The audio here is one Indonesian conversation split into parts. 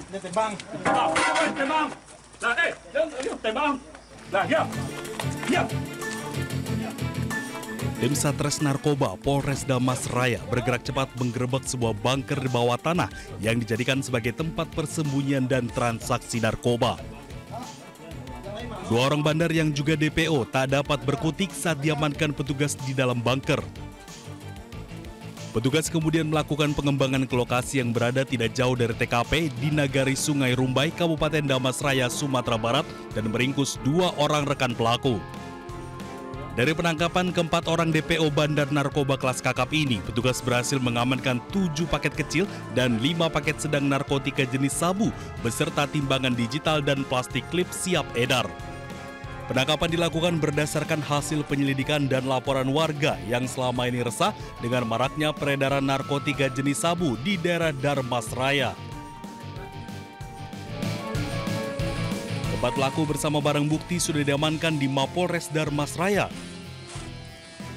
Tembang. Tembang. Nah, tembang. Nah, diam. Tim Satres Narkoba Polres Damas Raya bergerak cepat menggerebek sebuah bunker di bawah tanah yang dijadikan sebagai tempat persembunyian dan transaksi narkoba. Dua orang bandar yang juga DPO tak dapat berkutik saat diamankan petugas di dalam bunker. Petugas kemudian melakukan pengembangan ke lokasi yang berada tidak jauh dari TKP di Nagari Sungai Rumbai, Kabupaten Damas Raya, Sumatera Barat dan meringkus 2 orang rekan pelaku. Dari penangkapan keempat orang DPO bandar narkoba kelas kakap ini, petugas berhasil mengamankan 7 paket kecil dan 5 paket sedang narkotika jenis sabu beserta timbangan digital dan plastik klip siap edar. Penangkapan dilakukan berdasarkan hasil penyelidikan dan laporan warga yang selama ini resah dengan maraknya peredaran narkotika jenis sabu di daerah Darmas Raya. Keempat pelaku bersama barang bukti sudah diamankan di Mapolres Darmas Raya.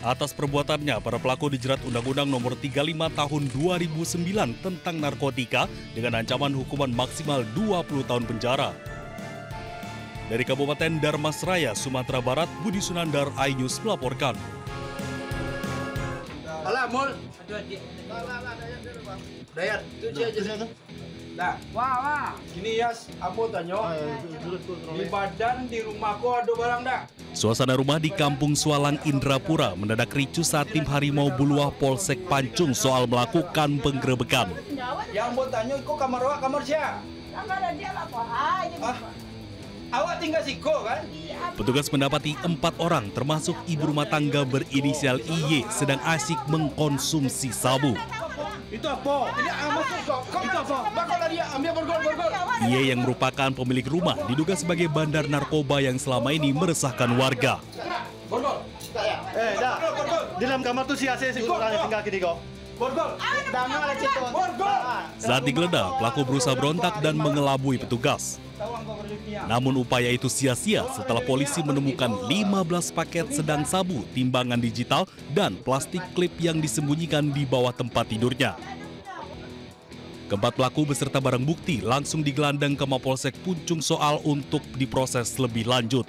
Atas perbuatannya, para pelaku dijerat Undang-Undang Nomor 35 Tahun 2009 tentang narkotika dengan ancaman hukuman maksimal 20 tahun penjara. Dari Kabupaten Darmas Raya, Sumatera Barat, Budi Sunandar, iNews melaporkan. Alah, Mul. Dayat, itu aja. Nah, wah. Gini Yas, aku tanya, di badan di rumahku ada barang dak? Suasana rumah di Kampung Sualang, Indrapura mendadak ricuh saat tim Harimau Buluah Polsek Pancung soal melakukan penggerebekan. Yang mau tanya, kok kamar siapa? Kamar dia lapor aja. Awak tinggal siko kan? Petugas mendapati 4 orang termasuk ibu rumah tangga berinisial IY sedang asyik mengkonsumsi sabu. Itu apa? Itu apa? Bakal dia ambil borgol. IY yang merupakan pemilik rumah diduga sebagai bandar narkoba yang selama ini meresahkan warga. Borgol. Dah. Di dalam kamar tuh si AC tinggal gini kok. Borgol. Saat digeledah, pelaku berusaha berontak dan mengelabui petugas. Namun upaya itu sia-sia setelah polisi menemukan 15 paket sedang sabu, timbangan digital, dan plastik klip yang disembunyikan di bawah tempat tidurnya. Keempat pelaku beserta barang bukti langsung digelandang ke Mapolsek Puncung Soal untuk diproses lebih lanjut.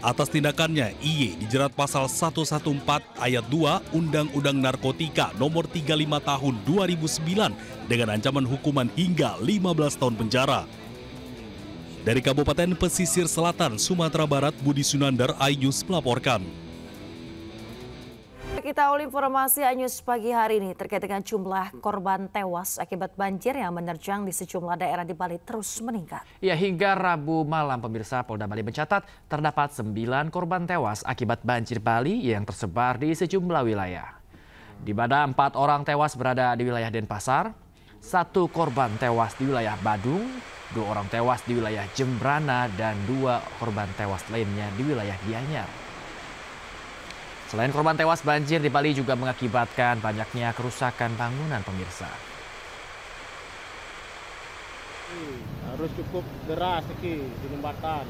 Atas tindakannya, IY dijerat pasal 114 ayat 2 Undang-Undang Narkotika Nomor 35 Tahun 2009 dengan ancaman hukuman hingga 15 tahun penjara. Dari Kabupaten Pesisir Selatan, Sumatera Barat, Budi Sunandar, iNews melaporkan. Kita awali informasi iNews pagi hari ini terkait dengan jumlah korban tewas akibat banjir yang menerjang di sejumlah daerah di Bali terus meningkat. Ya, hingga Rabu malam pemirsa, Polda Bali mencatat terdapat 9 korban tewas akibat banjir Bali yang tersebar di sejumlah wilayah. Di mana 4 orang tewas berada di wilayah Denpasar, 1 korban tewas di wilayah Badung, 2 orang tewas di wilayah Jembrana, dan 2 korban tewas lainnya di wilayah Gianyar. Selain korban tewas, banjir di Bali juga mengakibatkan banyaknya kerusakan bangunan pemirsa. Harus cukup deras di jembatan.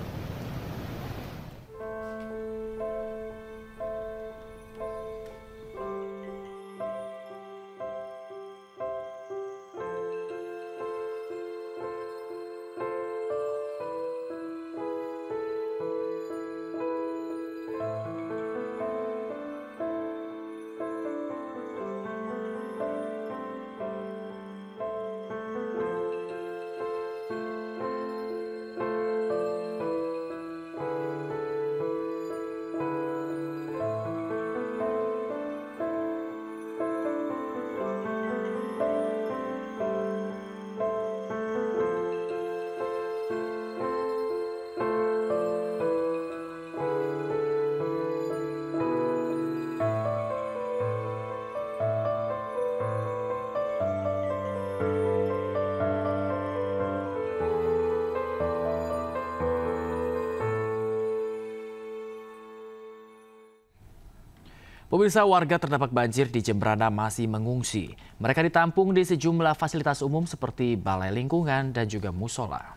Pemirsa, warga terdampak banjir di Jembrana masih mengungsi. Mereka ditampung di sejumlah fasilitas umum seperti balai lingkungan dan juga musola.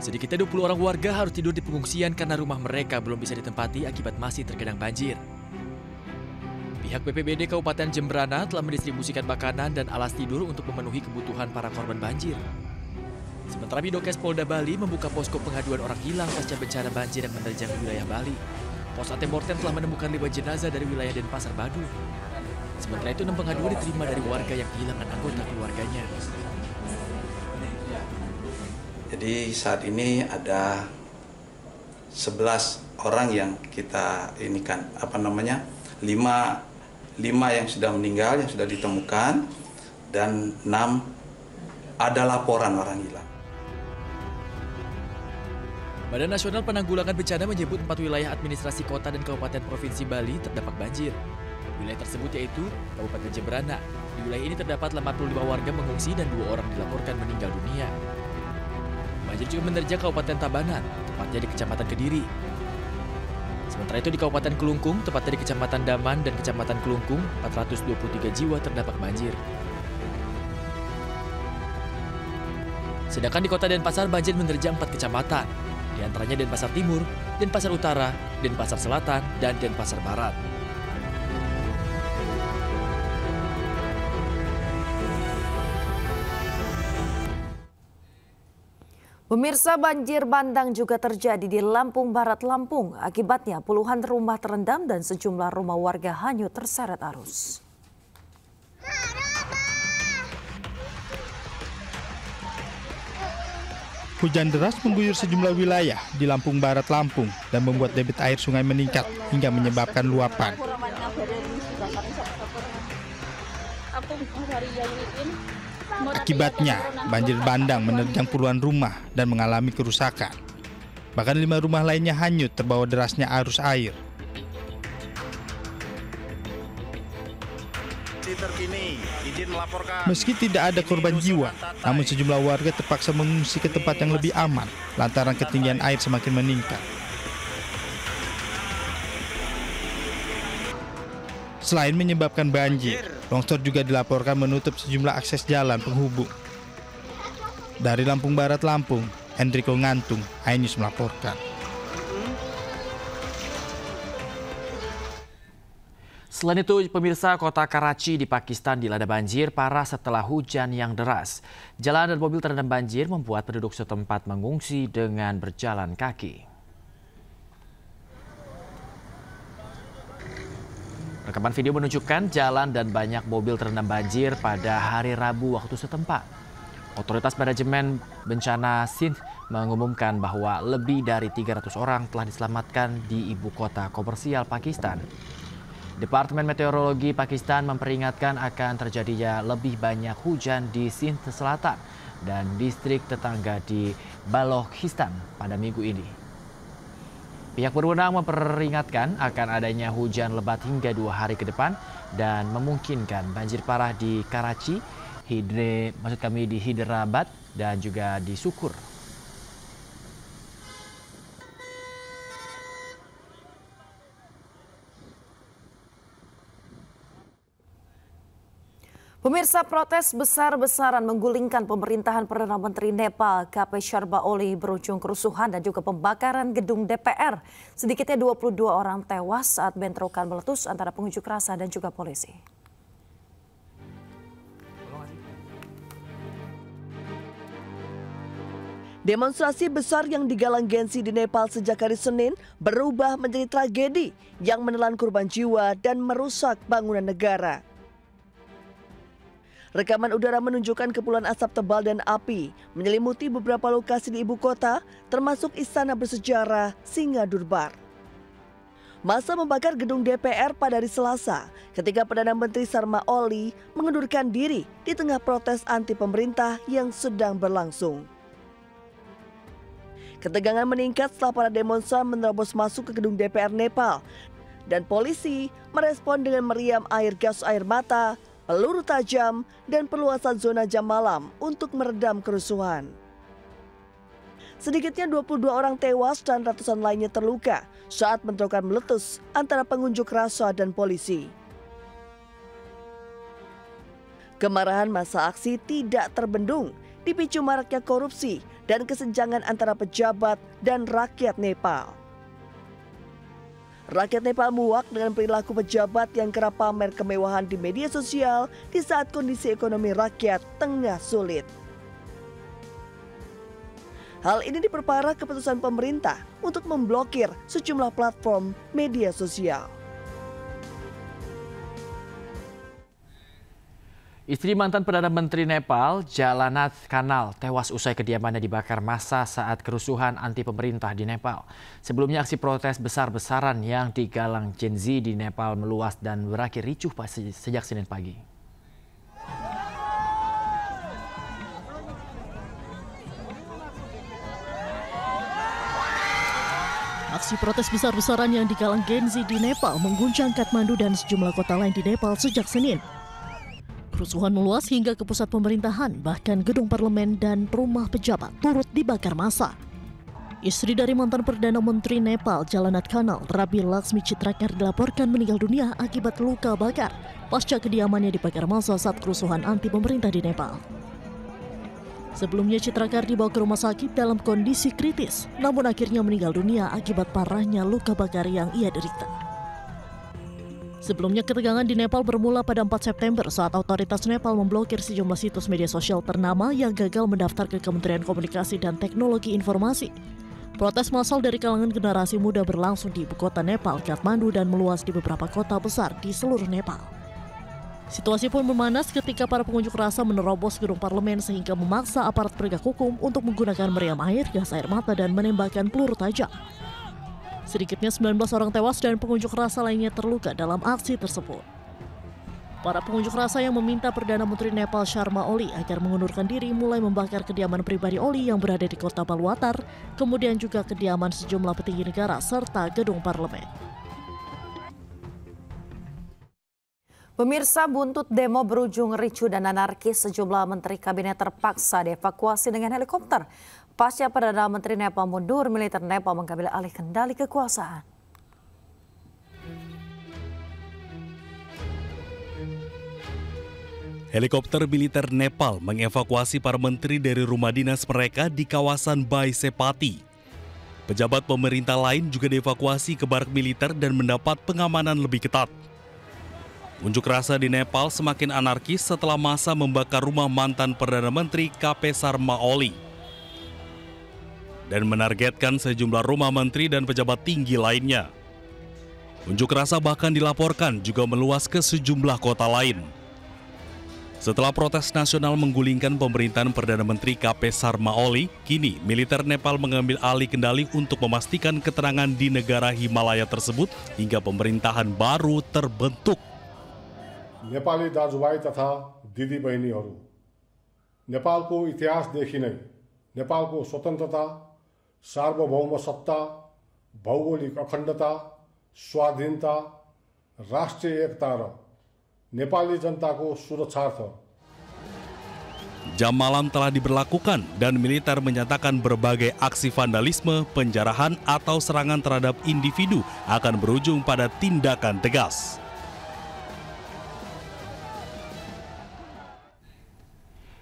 Sedikitnya 20 orang warga harus tidur di pengungsian karena rumah mereka belum bisa ditempati akibat masih tergenang banjir. Pihak BPBD Kabupaten Jemberana telah mendistribusikan makanan dan alas tidur untuk memenuhi kebutuhan para korban banjir. Sementara Bidokes Polda Bali membuka posko pengaduan orang hilang pasca bencana banjir yang menerjang wilayah Bali. Pos antemortem telah menemukan 5 jenazah dari wilayah Denpasar, Badu. Sementara itu 6 pengaduan diterima dari warga yang kehilangan anggota keluarganya. Jadi saat ini ada 11 orang yang kita inikan, 5 yang sudah meninggal, yang sudah ditemukan, dan 6 ada laporan orang hilang. Badan Nasional Penanggulangan Bencana menyebut 4 wilayah administrasi kota dan kabupaten provinsi Bali terdampak banjir. Wilayah tersebut yaitu Kabupaten Jemberana. Di wilayah ini terdapat 85 warga mengungsi dan 2 orang dilaporkan meninggal dunia. Banjir juga menerjang Kabupaten Tabanan, tepatnya di Kecamatan Kediri. Sementara itu di Kabupaten Kelungkung, tepatnya di Kecamatan Daman dan Kecamatan Kelungkung, 423 jiwa terdampak banjir. Sedangkan di Kota Denpasar banjir menerjang 4 kecamatan, di antaranya Denpasar Timur, Denpasar Utara, Denpasar Selatan, dan Denpasar Barat. Pemirsa, banjir bandang juga terjadi di Lampung Barat, Lampung. Akibatnya puluhan rumah terendam dan sejumlah rumah warga hanyut terseret arus. Hujan deras mengguyur sejumlah wilayah di Lampung Barat, Lampung dan membuat debit air sungai meningkat hingga menyebabkan luapan. Akibatnya, banjir bandang menerjang puluhan rumah dan mengalami kerusakan. Bahkan 5 rumah lainnya hanyut terbawa derasnya arus air. Meski tidak ada korban jiwa, namun sejumlah warga terpaksa mengungsi ke tempat yang lebih aman lantaran ketinggian air semakin meningkat. Selain menyebabkan banjir, longsor juga dilaporkan menutup sejumlah akses jalan penghubung. Dari Lampung Barat, Lampung, Hendriko Ngantung, iNews melaporkan. Selain itu, pemirsa, kota Karachi di Pakistan dilanda banjir parah setelah hujan yang deras. Jalan dan mobil terendam banjir membuat penduduk setempat mengungsi dengan berjalan kaki. Rekaman video menunjukkan jalan dan banyak mobil terendam banjir pada hari Rabu waktu setempat. Otoritas Manajemen Bencana Sindh mengumumkan bahwa lebih dari 300 orang telah diselamatkan di ibu kota komersial Pakistan. Departemen Meteorologi Pakistan memperingatkan akan terjadinya lebih banyak hujan di Sindh Selatan dan distrik tetangga di Balochistan pada minggu ini. Pihak berwenang memperingatkan akan adanya hujan lebat hingga 2 hari ke depan dan memungkinkan banjir parah di Karachi, di Hyderabad dan juga di Sukur. Pemirsa, protes besar-besaran menggulingkan pemerintahan Perdana Menteri Nepal KP Sharma Oli berujung kerusuhan dan juga pembakaran gedung DPR. Sedikitnya 22 orang tewas saat bentrokan meletus antara pengunjuk rasa dan juga polisi. Demonstrasi besar yang digalang Gen Z di Nepal sejak hari Senin berubah menjadi tragedi yang menelan korban jiwa dan merusak bangunan negara. Rekaman udara menunjukkan kepulan asap tebal dan api menyelimuti beberapa lokasi di ibu kota, termasuk istana bersejarah Singadurbar. Massa membakar gedung DPR pada hari Selasa ketika Perdana Menteri Sharma Oli mengundurkan diri di tengah protes anti pemerintah yang sedang berlangsung. Ketegangan meningkat setelah para demonstran menerobos masuk ke gedung DPR Nepal dan polisi merespon dengan meriam gas air mata, peluru tajam, dan perluasan zona jam malam untuk meredam kerusuhan. Sedikitnya 22 orang tewas dan ratusan lainnya terluka saat bentrokan meletus antara pengunjuk rasa dan polisi. Kemarahan massa aksi tidak terbendung, dipicu maraknya korupsi dan kesenjangan antara pejabat dan rakyat Nepal. Rakyat Nepal muak dengan perilaku pejabat yang kerap pamer kemewahan di media sosial di saat kondisi ekonomi rakyat tengah sulit. Hal ini diperparah keputusan pemerintah untuk memblokir sejumlah platform media sosial. Istri mantan Perdana Menteri Nepal, Jalanath Kanal, tewas usai kediamannya dibakar massa saat kerusuhan anti pemerintah di Nepal. Sebelumnya aksi protes besar-besaran yang digalang Gen Z di Nepal meluas dan berakhir ricuh sejak Senin pagi. Aksi protes besar-besaran yang digalang Gen Z di Nepal mengguncang Kathmandu dan sejumlah kota lain di Nepal sejak Senin. Kerusuhan meluas hingga ke pusat pemerintahan, bahkan gedung parlemen dan rumah pejabat turut dibakar massa. Istri dari mantan Perdana Menteri Nepal, Jalanath Kanal, Rabi Laksmi Chitrakar dilaporkan meninggal dunia akibat luka bakar pasca kediamannya dibakar massa saat kerusuhan anti pemerintah di Nepal. Sebelumnya Chitrakar dibawa ke rumah sakit dalam kondisi kritis, namun akhirnya meninggal dunia akibat parahnya luka bakar yang ia derita. Sebelumnya ketegangan di Nepal bermula pada 4 September saat otoritas Nepal memblokir sejumlah situs media sosial ternama yang gagal mendaftar ke Kementerian Komunikasi dan Teknologi Informasi. Protes massal dari kalangan generasi muda berlangsung di ibu kota Nepal, Kathmandu, dan meluas di beberapa kota besar di seluruh Nepal. Situasi pun memanas ketika para pengunjuk rasa menerobos gedung parlemen sehingga memaksa aparat penegak hukum untuk menggunakan meriam air, gas air mata, dan menembakkan peluru tajam. Sedikitnya 19 orang tewas dan pengunjuk rasa lainnya terluka dalam aksi tersebut. Para pengunjuk rasa yang meminta Perdana Menteri Nepal Sharma Oli agar mengundurkan diri mulai membakar kediaman pribadi Oli yang berada di kota Baluwatar, kemudian juga kediaman sejumlah petinggi negara serta gedung parlemen. Pemirsa, buntut demo berujung ricuh dan anarkis, sejumlah menteri kabinet terpaksa dievakuasi dengan helikopter. Pasca Perdana Menteri Nepal mundur, militer Nepal mengambil alih kendali kekuasaan. Helikopter militer Nepal mengevakuasi para menteri dari rumah dinas mereka di kawasan Baisepati. Pejabat pemerintah lain juga dievakuasi ke barak militer dan mendapat pengamanan lebih ketat. Unjuk rasa di Nepal semakin anarkis setelah massa membakar rumah mantan Perdana Menteri KP Sharma Oli dan menargetkan sejumlah rumah menteri dan pejabat tinggi lainnya. Unjuk rasa bahkan dilaporkan juga meluas ke sejumlah kota lain. Setelah protes nasional menggulingkan pemerintahan Perdana Menteri KP Sharma Oli, kini militer Nepal mengambil alih kendali untuk memastikan ketenangan di negara Himalaya tersebut hingga pemerintahan baru terbentuk. Nepali दाजुभाइ तथा दिदी बहिनीहरू, नेपालको इतिहासदेखि नै नेपालको स्वतन्त्रता, सार्वभौम सत्ता, भौगोलिक अखण्डता, स्वाधीनता, राष्ट्रिय एकता र नेपाली जनताको सुरक्षार्थ Jam malam telah diberlakukan dan militer menyatakan berbagai aksi vandalisme, penjarahan atau serangan terhadap individu akan berujung pada tindakan tegas.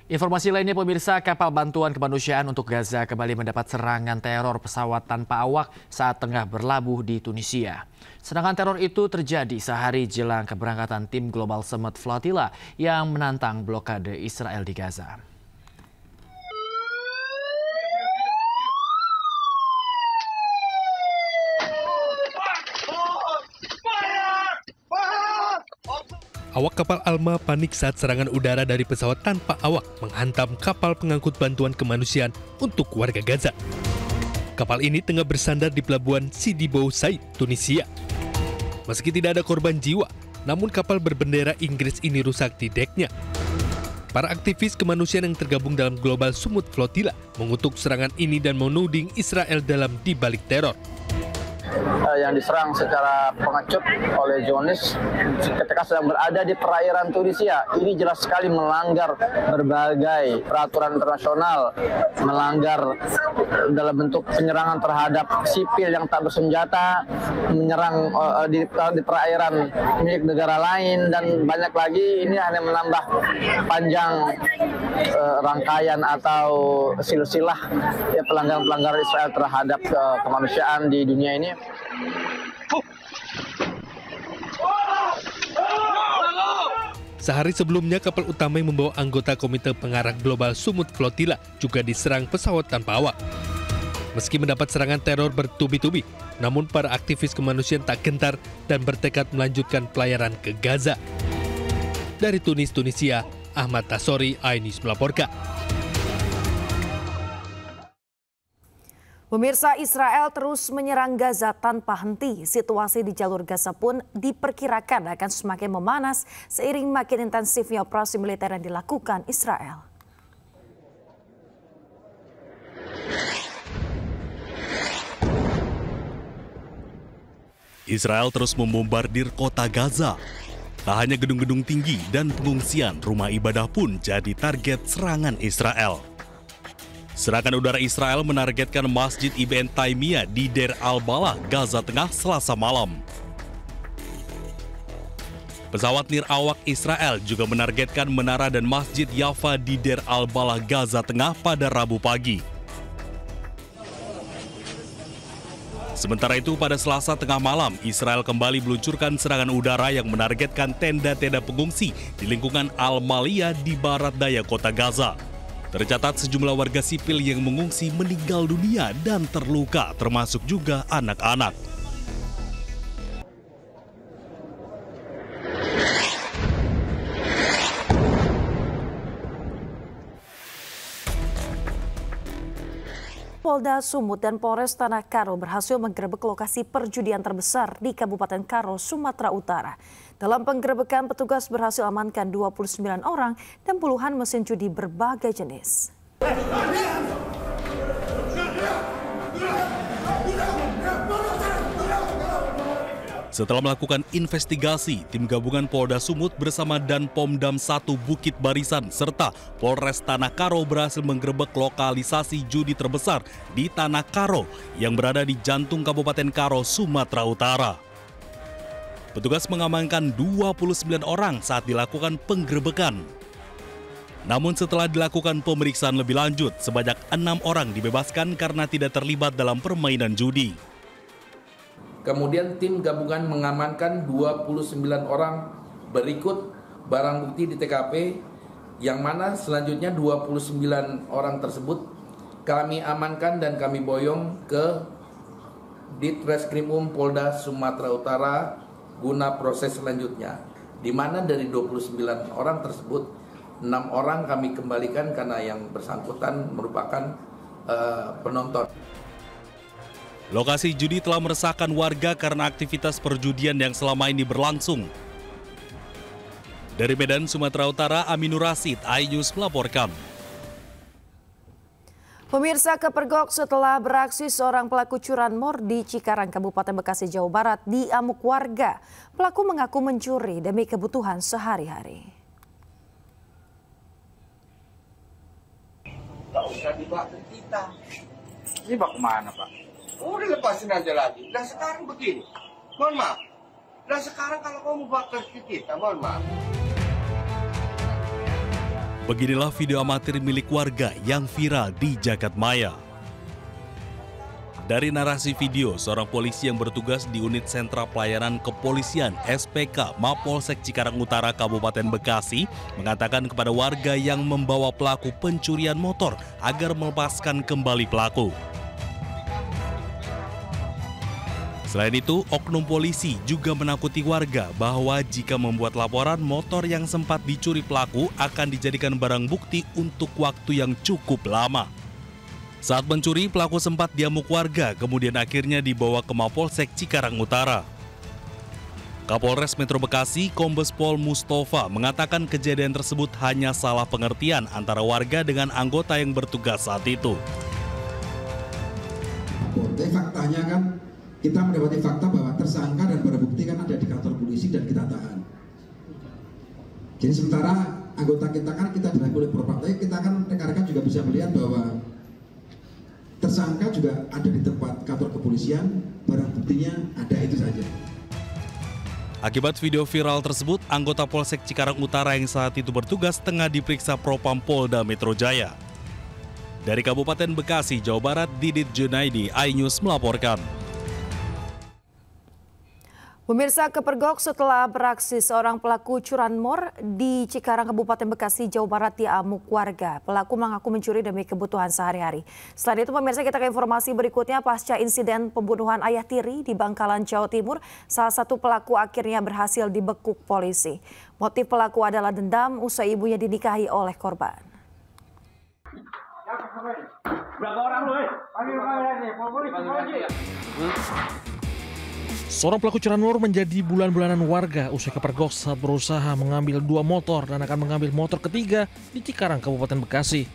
Informasi lainnya pemirsa, kapal bantuan kemanusiaan untuk Gaza kembali mendapat serangan teror pesawat tanpa awak saat tengah berlabuh di Tunisia. Serangan teror itu terjadi sehari jelang keberangkatan tim Global Summit Flotilla yang menantang blokade Israel di Gaza. Awak kapal Alma panik saat serangan udara dari pesawat tanpa awak menghantam kapal pengangkut bantuan kemanusiaan untuk warga Gaza. Kapal ini tengah bersandar di pelabuhan Sidi Bou Said, Tunisia. Meski tidak ada korban jiwa, namun kapal berbendera Inggris ini rusak di deknya. Para aktivis kemanusiaan yang tergabung dalam Global Summit Flotilla mengutuk serangan ini dan menuding Israel dalam dibalik teror. Yang diserang secara pengecut oleh Zionis ketika sedang berada di perairan Tunisia. Ini jelas sekali melanggar berbagai peraturan internasional, melanggar dalam bentuk penyerangan terhadap sipil yang tak bersenjata, menyerang di perairan milik negara lain, dan banyak lagi. Ini hanya menambah panjang rangkaian atau silsilah pelanggaran-pelanggaran Israel terhadap kemanusiaan di dunia ini. Sehari sebelumnya, kapal utama yang membawa anggota Komite Pengarah Global Sumut Flotilla juga diserang pesawat tanpa awak. Meski mendapat serangan teror bertubi-tubi, namun para aktivis kemanusiaan tak gentar dan bertekad melanjutkan pelayaran ke Gaza. Dari Tunis, Tunisia, Ahmad Tasori, iNews melaporkan. Pemirsa, Israel terus menyerang Gaza tanpa henti. Situasi di jalur Gaza pun diperkirakan akan semakin memanas seiring makin intensifnya operasi militer yang dilakukan Israel. Israel terus membombardir kota Gaza. Tak hanya gedung-gedung tinggi dan pengungsian, rumah ibadah pun jadi target serangan Israel. Serangan udara Israel menargetkan Masjid Ibn Taimiyah di Deir al-Balah, Gaza Tengah, Selasa malam. Pesawat nirawak Israel juga menargetkan menara dan Masjid Yafa di Deir al-Balah, Gaza Tengah pada Rabu pagi. Sementara itu, pada Selasa tengah malam, Israel kembali meluncurkan serangan udara yang menargetkan tenda-tenda pengungsi di lingkungan Al-Maliyah di barat daya kota Gaza. Tercatat sejumlah warga sipil yang mengungsi meninggal dunia dan terluka, termasuk juga anak-anak. Polda Sumut dan Polres Tanah Karo berhasil menggerebek lokasi perjudian terbesar di Kabupaten Karo, Sumatera Utara. Dalam penggerebekan, petugas berhasil amankan 29 orang dan puluhan mesin judi berbagai jenis. Setelah melakukan investigasi, tim gabungan Polda Sumut bersama Danpomdam 1 Bukit Barisan serta Polres Tanah Karo berhasil menggerebek lokalisasi judi terbesar di Tanah Karo yang berada di jantung Kabupaten Karo, Sumatera Utara. Petugas mengamankan 29 orang saat dilakukan penggerebekan. Namun setelah dilakukan pemeriksaan lebih lanjut, sebanyak 6 orang dibebaskan karena tidak terlibat dalam permainan judi. Kemudian tim gabungan mengamankan 29 orang berikut barang bukti di TKP, yang mana selanjutnya 29 orang tersebut kami amankan dan kami boyong ke Ditreskrimum Polda Sumatera Utara guna proses selanjutnya. Di mana dari 29 orang tersebut, 6 orang kami kembalikan karena yang bersangkutan merupakan penonton. Lokasi judi telah meresahkan warga karena aktivitas perjudian yang selama ini berlangsung. Dari Medan, Sumatera Utara, Aminur Rasid, iNews melaporkan. Pemirsa, kepergok setelah beraksi seorang pelaku curanmor di Cikarang, Kabupaten Bekasi, Jawa Barat diamuk warga. Pelaku mengaku mencuri demi kebutuhan sehari-hari. Tak usah dibawa ke kita. Ini bawa kemana, Pak? Udah lepasin aja lagi. Nah sekarang begini. Mohon maaf. Nah sekarang kalau kamu bawa ke kita, mohon maaf. Beginilah video amatir milik warga yang viral di Jagadmaya. Dari narasi video, seorang polisi yang bertugas di unit sentra pelayanan kepolisian SPK Mapolsek Cikarang Utara Kabupaten Bekasi mengatakan kepada warga yang membawa pelaku pencurian motor agar melepaskan kembali pelaku. Selain itu, oknum polisi juga menakuti warga bahwa jika membuat laporan, motor yang sempat dicuri pelaku akan dijadikan barang bukti untuk waktu yang cukup lama. Saat mencuri, pelaku sempat diamuk warga, kemudian akhirnya dibawa ke Mapolsek Cikarang Utara. Kapolres Metro Bekasi, Kombes Pol Mustafa, mengatakan kejadian tersebut hanya salah pengertian antara warga dengan anggota yang bertugas saat itu. Tapi faktanya kan, kita mendapati fakta bahwa tersangka dan barang bukti kan ada di kantor polisi dan kita tahan. Jadi sementara anggota kita kan kita dilakukan oleh propam, tapi kita kan rekan-rekan juga bisa melihat bahwa tersangka juga ada di tempat kantor kepolisian, barang buktinya ada itu saja. Akibat video viral tersebut, anggota Polsek Cikarang Utara yang saat itu bertugas tengah diperiksa Propam Polda Metro Jaya. Dari Kabupaten Bekasi, Jawa Barat, Didit Junaidi, iNews melaporkan. Pemirsa, kepergok setelah beraksi seorang pelaku curanmor di Cikarang, Kabupaten Bekasi, Jawa Barat diamuk warga. Pelaku mengaku mencuri demi kebutuhan sehari-hari. Selain itu, pemirsa, kita ke informasi berikutnya. Pasca insiden pembunuhan ayah tiri di Bangkalan, Jawa Timur, salah satu pelaku akhirnya berhasil dibekuk polisi. Motif pelaku adalah dendam usai ibunya dinikahi oleh korban. Berapa orang lu, Seorang pelaku curanmor menjadi bulan-bulanan warga usai kepergok saat berusaha mengambil 2 motor dan akan mengambil motor ketiga di Cikarang, Kabupaten Bekasi.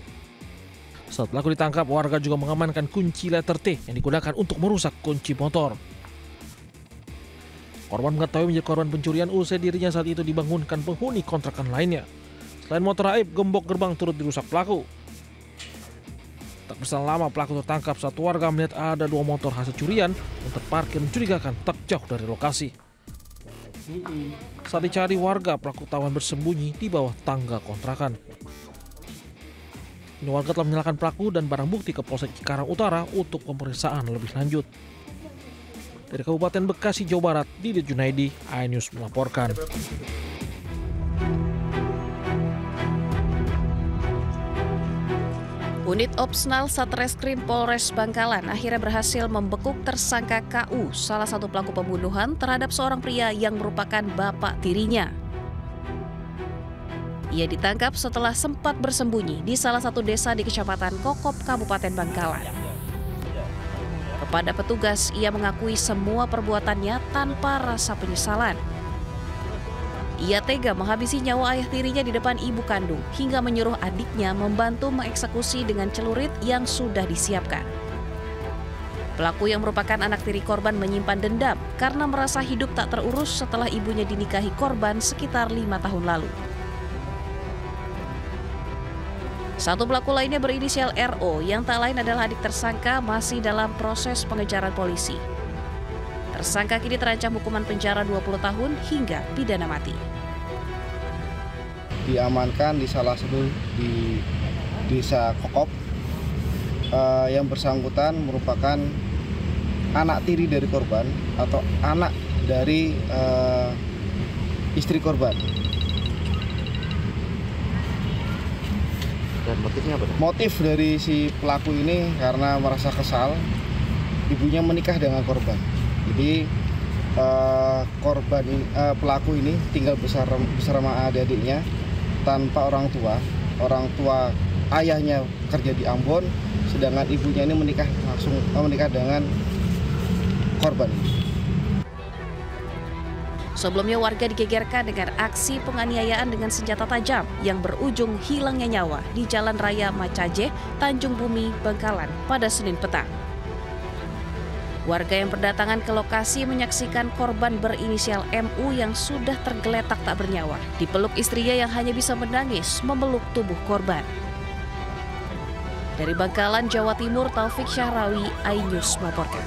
Saat pelaku ditangkap, warga juga mengamankan kunci letter T yang digunakan untuk merusak kunci motor. Korban mengetahui menjadi korban pencurian usai dirinya saat itu dibangunkan penghuni kontrakan lainnya. Selain motor aib, gembok gerbang turut dirusak pelaku. Tak berselang lama pelaku tertangkap saat warga melihat ada 2 motor hasil curian yang terparkir mencurigakan tak jauh dari lokasi. Saat dicari warga, pelaku ketahuan bersembunyi di bawah tangga kontrakan. Ini warga telah menyerahkan pelaku dan barang bukti ke Polsek Cikarang Utara untuk pemeriksaan lebih lanjut. Dari Kabupaten Bekasi, Jawa Barat, Didit Junaidi, iNews melaporkan. Unit Opsnal Satreskrim Polres Bangkalan akhirnya berhasil membekuk tersangka KU, salah satu pelaku pembunuhan terhadap seorang pria yang merupakan bapak tirinya. Ia ditangkap setelah sempat bersembunyi di salah satu desa di Kecamatan Kokop, Kabupaten Bangkalan. Kepada petugas, ia mengakui semua perbuatannya tanpa rasa penyesalan. Ia tega menghabisi nyawa ayah tirinya di depan ibu kandung hingga menyuruh adiknya membantu mengeksekusi dengan celurit yang sudah disiapkan. Pelaku yang merupakan anak tiri korban menyimpan dendam karena merasa hidup tak terurus setelah ibunya dinikahi korban sekitar 5 tahun lalu. Satu pelaku lainnya berinisial RO yang tak lain adalah adik tersangka masih dalam proses pengejaran polisi. Tersangka kini terancam hukuman penjara 20 tahun hingga pidana mati. Diamankan di salah satu di desa Kokop. Yang bersangkutan merupakan anak tiri dari korban atau anak dari istri korban. Dan motifnya apa? Motif dari si pelaku ini karena merasa kesal ibunya menikah dengan korban. Jadi pelaku ini tinggal bersama adik-adiknya tanpa orang tua ayahnya kerja di Ambon, sedangkan ibunya ini menikah dengan korban. Sebelumnya warga digegerkan dengan aksi penganiayaan dengan senjata tajam yang berujung hilangnya nyawa di Jalan Raya Macaje, Tanjung Bumi, Bangkalan pada Senin petang. Warga yang berdatangan ke lokasi menyaksikan korban berinisial MU yang sudah tergeletak tak bernyawa, dipeluk istrinya yang hanya bisa menangis memeluk tubuh korban. Dari Bangkalan, Jawa Timur, Taufik Syahrawi, iNews melaporkan.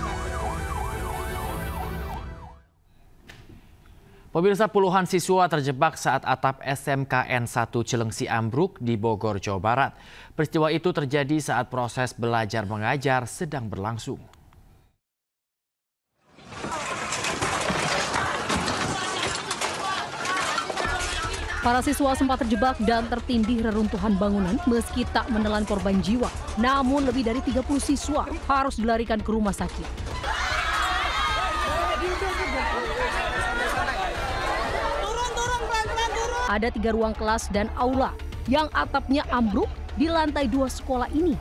Pemirsa, puluhan siswa terjebak saat atap SMKN 1 Cilengsi ambruk di Bogor, Jawa Barat. Peristiwa itu terjadi saat proses belajar mengajar sedang berlangsung. Para siswa sempat terjebak dan tertindih reruntuhan bangunan meski tak menelan korban jiwa. Namun lebih dari 30 siswa harus dilarikan ke rumah sakit. Ada 3 ruang kelas dan aula yang atapnya ambruk di lantai 2 sekolah ini.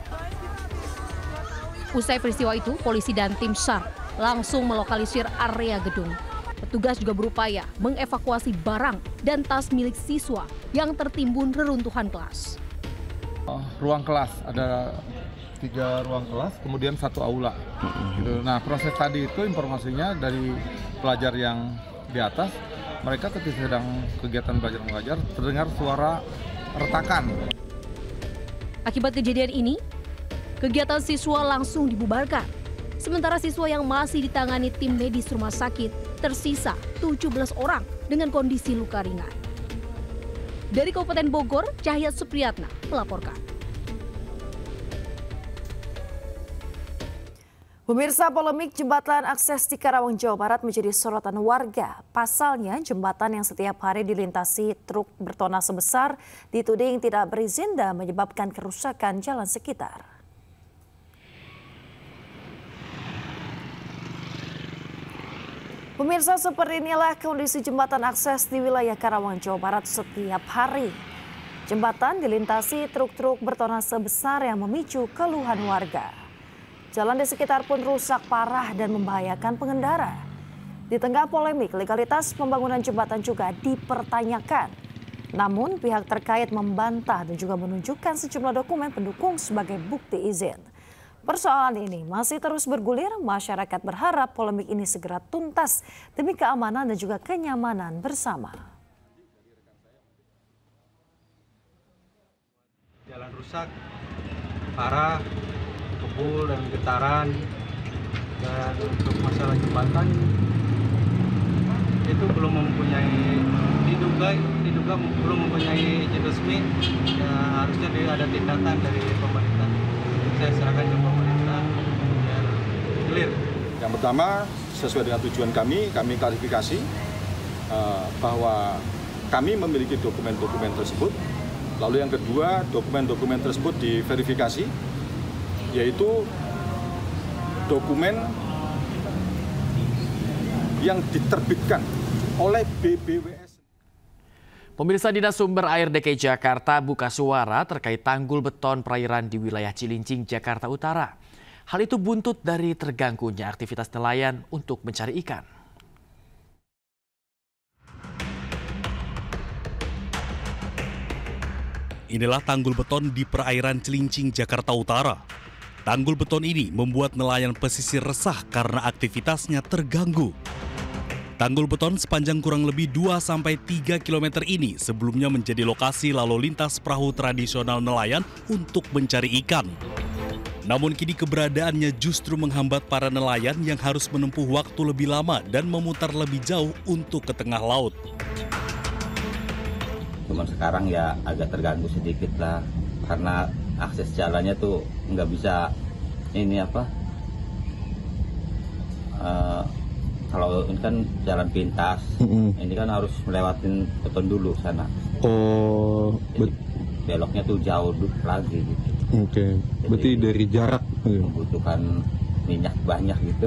Usai peristiwa itu, polisi dan tim SAR langsung melokalisir area gedung. Petugas juga berupaya mengevakuasi barang dan tas milik siswa yang tertimbun reruntuhan kelas. Ruang kelas, ada 3 ruang kelas, kemudian 1 aula. Nah, proses tadi itu informasinya dari pelajar yang di atas, mereka ketika sedang kegiatan belajar mengajar terdengar suara retakan. Akibat kejadian ini, kegiatan siswa langsung dibubarkan. Sementara siswa yang masih ditangani tim medis rumah sakit tersisa 17 orang dengan kondisi luka ringan. Dari Kabupaten Bogor, Cahya Supriyatna melaporkan. Pemirsa, polemik jembatan akses di Karawang, Jawa Barat menjadi sorotan warga. Pasalnya, jembatan yang setiap hari dilintasi truk bertona besar dituding tidak berizin dan menyebabkan kerusakan jalan sekitar. Pemirsa, seperti inilah kondisi jembatan akses di wilayah Karawang, Jawa Barat setiap hari. Jembatan dilintasi truk-truk bertona besar yang memicu keluhan warga. Jalan di sekitar pun rusak parah dan membahayakan pengendara. Di tengah polemik, legalitas pembangunan jembatan juga dipertanyakan. Namun pihak terkait membantah dan juga menunjukkan sejumlah dokumen pendukung sebagai bukti izin. Persoalan ini masih terus bergulir, masyarakat berharap polemik ini segera tuntas demi keamanan dan juga kenyamanan bersama. Jalan rusak, parah, kebul dan getaran, dan untuk masalah jembatan itu belum mempunyai diduga belum mempunyai izin resmi. Ya, harusnya ada tindakan dari pemerintah. Saya serahkan ke pemerintah biar clear. Yang pertama, sesuai dengan tujuan kami klarifikasi bahwa kami memiliki dokumen-dokumen tersebut. Lalu yang kedua, dokumen-dokumen tersebut diverifikasi, yaitu dokumen yang diterbitkan oleh BBWS. Pemirsa, Dinas Sumber Air DKI Jakarta buka suara terkait tanggul beton perairan di wilayah Cilincing, Jakarta Utara. Hal itu buntut dari terganggunya aktivitas nelayan untuk mencari ikan. Inilah tanggul beton di perairan Cilincing, Jakarta Utara. Tanggul beton ini membuat nelayan pesisir resah karena aktivitasnya terganggu. Tanggul beton sepanjang kurang lebih 2-3 km ini sebelumnya menjadi lokasi lalu lintas perahu tradisional nelayan untuk mencari ikan. Namun kini keberadaannya justru menghambat para nelayan yang harus menempuh waktu lebih lama dan memutar lebih jauh untuk ke tengah laut. Cuman sekarang ya agak terganggu sedikit lah, karena akses jalannya tuh nggak bisa kalau ini kan jalan pintas, ini kan harus melewatin beton dulu sana. Oh, beloknya tuh jauh lagi gitu. Oke, berarti dari jarak membutuhkan minyak banyak gitu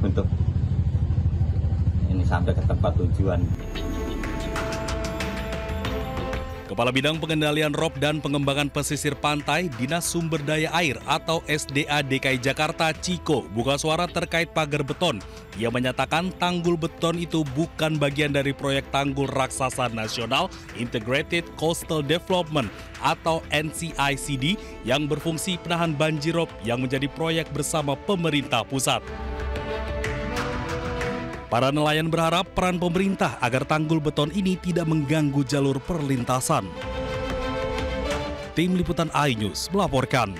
untuk ini sampai ke tempat tujuan. Kepala Bidang Pengendalian Rob dan Pengembangan Pesisir Pantai Dinas Sumber Daya Air atau SDA DKI Jakarta Ciko buka suara terkait pagar beton. Ia menyatakan tanggul beton itu bukan bagian dari proyek tanggul raksasa nasional Integrated Coastal Development atau NCICD yang berfungsi penahan banjir rob yang menjadi proyek bersama pemerintah pusat. Para nelayan berharap peran pemerintah agar tanggul beton ini tidak mengganggu jalur perlintasan. Tim Liputan iNews melaporkan.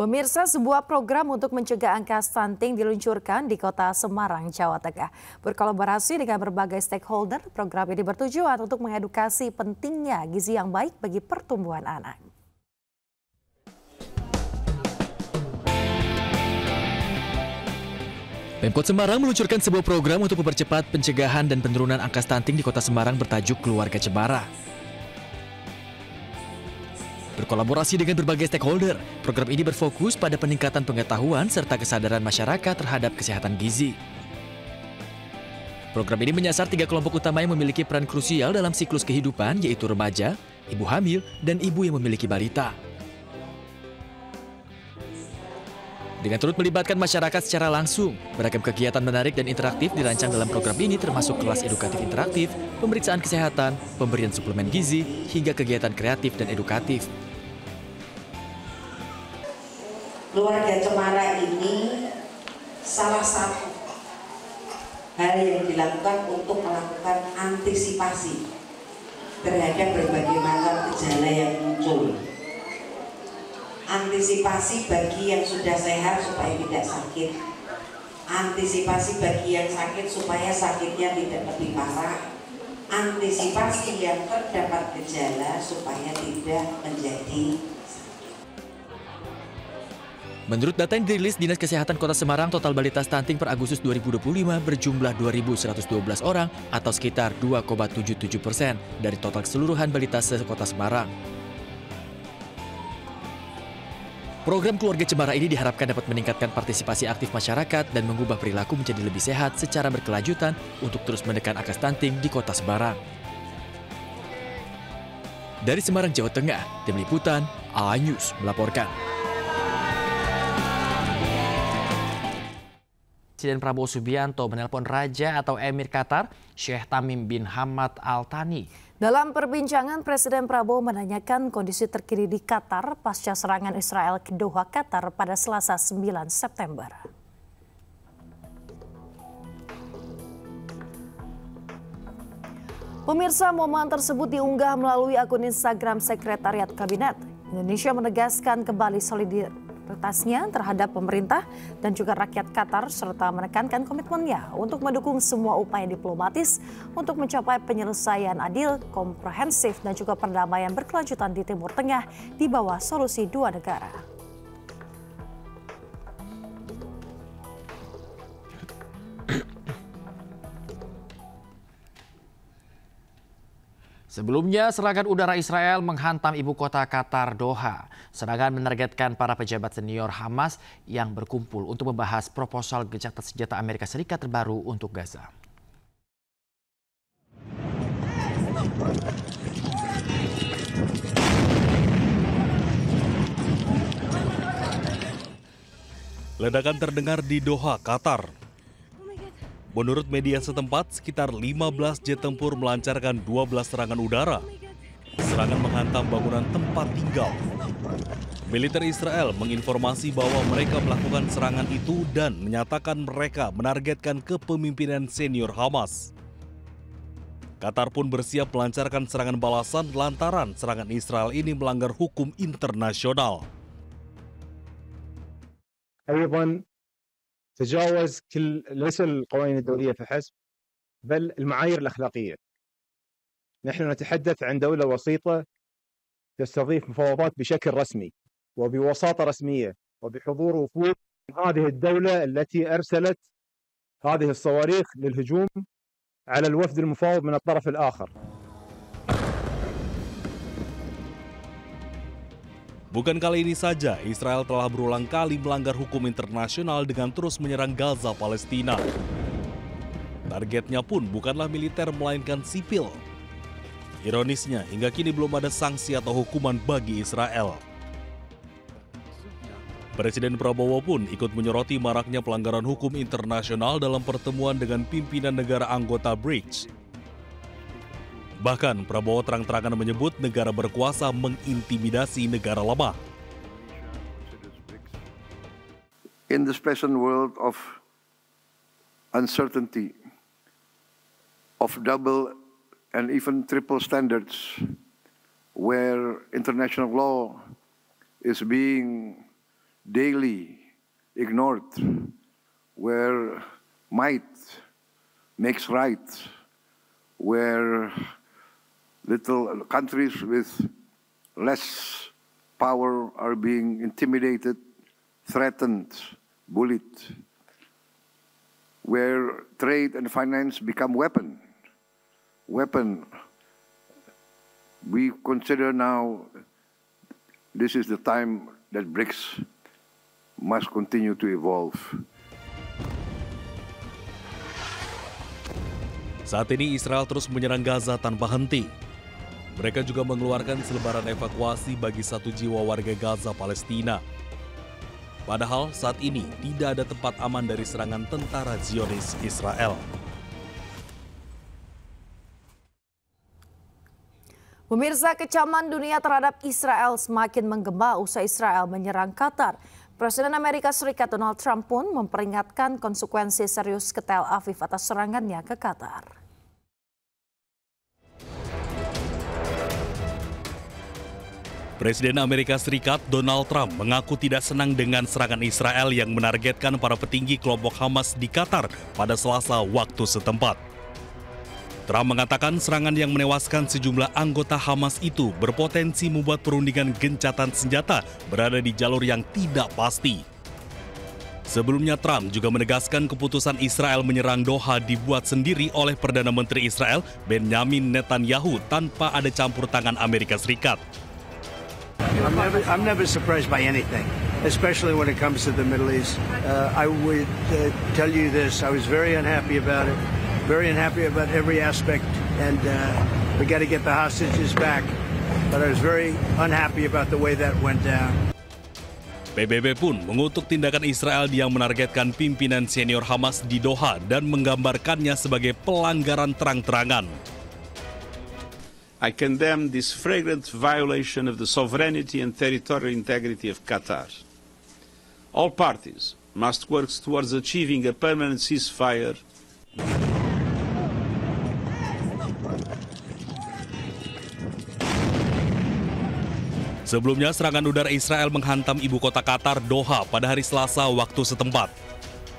Pemirsa, sebuah program untuk mencegah angka stunting diluncurkan di Kota Semarang, Jawa Tengah. Berkolaborasi dengan berbagai stakeholder, program ini bertujuan untuk mengedukasi pentingnya gizi yang baik bagi pertumbuhan anak. Pemkot Semarang meluncurkan sebuah program untuk mempercepat pencegahan dan penurunan angka stunting di Kota Semarang bertajuk Keluarga Cemara. Berkolaborasi dengan berbagai stakeholder, program ini berfokus pada peningkatan pengetahuan serta kesadaran masyarakat terhadap kesehatan gizi. Program ini menyasar 3 kelompok utama yang memiliki peran krusial dalam siklus kehidupan, yaitu remaja, ibu hamil, dan ibu yang memiliki balita. Dengan turut melibatkan masyarakat secara langsung, beragam kegiatan menarik dan interaktif dirancang dalam program ini termasuk kelas edukatif interaktif, pemeriksaan kesehatan, pemberian suplemen gizi, hingga kegiatan kreatif dan edukatif. Keluarga Cemara ini salah satu hal yang dilakukan untuk melakukan antisipasi terhadap berbagai macam gejala yang muncul. Antisipasi bagi yang sudah sehat supaya tidak sakit. Antisipasi bagi yang sakit supaya sakitnya tidak lebih parah. Antisipasi yang terdapat gejala supaya tidak menjadi Menurut data yang dirilis Dinas Kesehatan Kota Semarang, total balita stunting per Agustus 2025 berjumlah 2.112 orang atau sekitar 2,77% dari total keseluruhan balita se-Kota Semarang. Program Keluarga Cemara ini diharapkan dapat meningkatkan partisipasi aktif masyarakat dan mengubah perilaku menjadi lebih sehat secara berkelanjutan untuk terus menekan angka stunting di Kota Semarang. Dari Semarang, Jawa Tengah, Tim Liputan, A-News melaporkan. Presiden Prabowo Subianto menelpon Raja atau Emir Qatar, Sheikh Tamim bin Hamad Al Thani. Dalam perbincangan, Presiden Prabowo menanyakan kondisi terkini di Qatar pasca serangan Israel ke Doha, Qatar pada Selasa 9 September. Pemirsa, momen tersebut diunggah melalui akun Instagram Sekretariat Kabinet. Indonesia menegaskan kembali solidaritasnya terhadap pemerintah dan juga rakyat Qatar serta menekankan komitmennya untuk mendukung semua upaya diplomatis untuk mencapai penyelesaian adil, komprehensif dan juga perdamaian berkelanjutan di Timur Tengah di bawah solusi dua negara. Sebelumnya, serangan udara Israel menghantam ibu kota Qatar, Doha. Serangan menargetkan para pejabat senior Hamas yang berkumpul untuk membahas proposal gencatan senjata Amerika Serikat terbaru untuk Gaza. Ledakan terdengar di Doha, Qatar. Menurut media setempat, sekitar 15 jet tempur melancarkan 12 serangan udara. Serangan menghantam bangunan tempat tinggal. Militer Israel menginformasi bahwa mereka melakukan serangan itu dan menyatakan mereka menargetkan kepemimpinan senior Hamas. Qatar pun bersiap melancarkan serangan balasan lantaran serangan Israel ini melanggar hukum internasional. تجاوز ليس القوانين الدولية فحسب بل المعايير الأخلاقية. نحن نتحدث عن دولة وسيطة تستضيف مفاوضات بشكل رسمي وبوساطة رسمية وبحضور وفود هذه الدولة التي أرسلت هذه الصواريخ للهجوم على الوفد المفاوض من الطرف الآخر. Bukan kali ini saja, Israel telah berulang kali melanggar hukum internasional dengan terus menyerang Gaza, Palestina. Targetnya pun bukanlah militer melainkan sipil. Ironisnya, hingga kini belum ada sanksi atau hukuman bagi Israel. Presiden Prabowo pun ikut menyoroti maraknya pelanggaran hukum internasional dalam pertemuan dengan pimpinan negara anggota BRICS. Bahkan Prabowo terang-terangan menyebut negara berkuasa mengintimidasi negara lemah. In this present world of uncertainty, of double and even triple standards, where international law is being daily ignored, where might makes right, where little countries with less power are being intimidated, threatened, bullied, where trade and finance become weapon. We consider now this is the time that BRICS must continue to evolve. Saat ini Israel terus menyerang Gaza tanpa henti. Mereka juga mengeluarkan selebaran evakuasi bagi 1 jiwa warga Gaza, Palestina. Padahal saat ini tidak ada tempat aman dari serangan tentara Zionis Israel. Pemirsa, kecaman dunia terhadap Israel semakin menggema usai Israel menyerang Qatar. Presiden Amerika Serikat Donald Trump pun memperingatkan konsekuensi serius ke Tel Aviv atas serangannya ke Qatar. Presiden Amerika Serikat Donald Trump mengaku tidak senang dengan serangan Israel yang menargetkan para petinggi kelompok Hamas di Qatar pada Selasa waktu setempat. Trump mengatakan serangan yang menewaskan sejumlah anggota Hamas itu berpotensi membuat perundingan gencatan senjata berada di jalur yang tidak pasti. Sebelumnya Trump juga menegaskan keputusan Israel menyerang Doha dibuat sendiri oleh Perdana Menteri Israel Benjamin Netanyahu tanpa ada campur tangan Amerika Serikat. I'm never surprised by anything, especially when it comes to the Middle East. I would tell you this, I was very unhappy about it, very unhappy about every aspect, and we got to get the hostages back. But I was very unhappy about the way that went down. PBB pun mengutuk tindakan Israel yang menargetkan pimpinan senior Hamas di Doha dan menggambarkannya sebagai pelanggaran terang-terangan. I condemn this flagrant violation of the sovereignty and territorial integrity of Qatar. All parties must work towards achieving a permanent ceasefire. Sebelumnya, serangan udara Israel menghantam ibu kota Qatar, Doha, pada hari Selasa waktu setempat.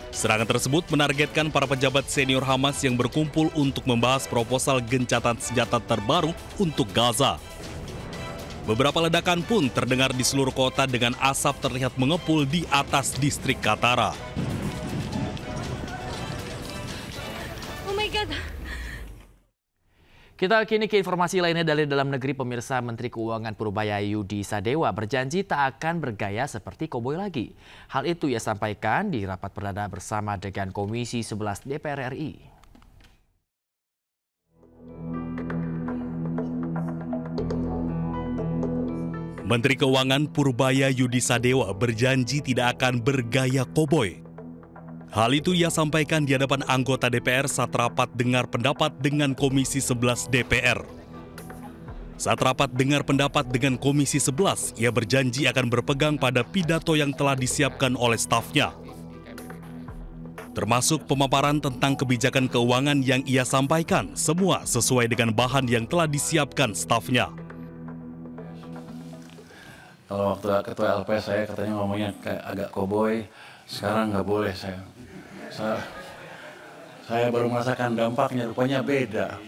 Serangan tersebut menargetkan para pejabat senior Hamas yang berkumpul untuk membahas proposal gencatan senjata terbaru untuk Gaza. Beberapa ledakan pun terdengar di seluruh kota dengan asap terlihat mengepul di atas distrik Qatar. Oh my God. Kita kini ke informasi lainnya dari dalam negeri. Pemirsa, Menteri Keuangan Purbaya Yudi Sadewa berjanji tak akan bergaya seperti koboi lagi. Hal itu ia sampaikan di rapat perdana bersama dengan Komisi 11 DPR RI. Menteri Keuangan Purbaya Yudi Sadewa berjanji tidak akan bergaya koboi. Hal itu ia sampaikan di hadapan anggota DPR saat rapat dengar pendapat dengan Komisi 11 DPR. Saat rapat dengar pendapat dengan Komisi 11, ia berjanji akan berpegang pada pidato yang telah disiapkan oleh stafnya. Termasuk pemaparan tentang kebijakan keuangan yang ia sampaikan, semua sesuai dengan bahan yang telah disiapkan stafnya. Kalau waktu ketua LP saya katanya ngomongnya kayak agak koboi, sekarang nggak boleh saya baru merasakan dampaknya, rupanya beda.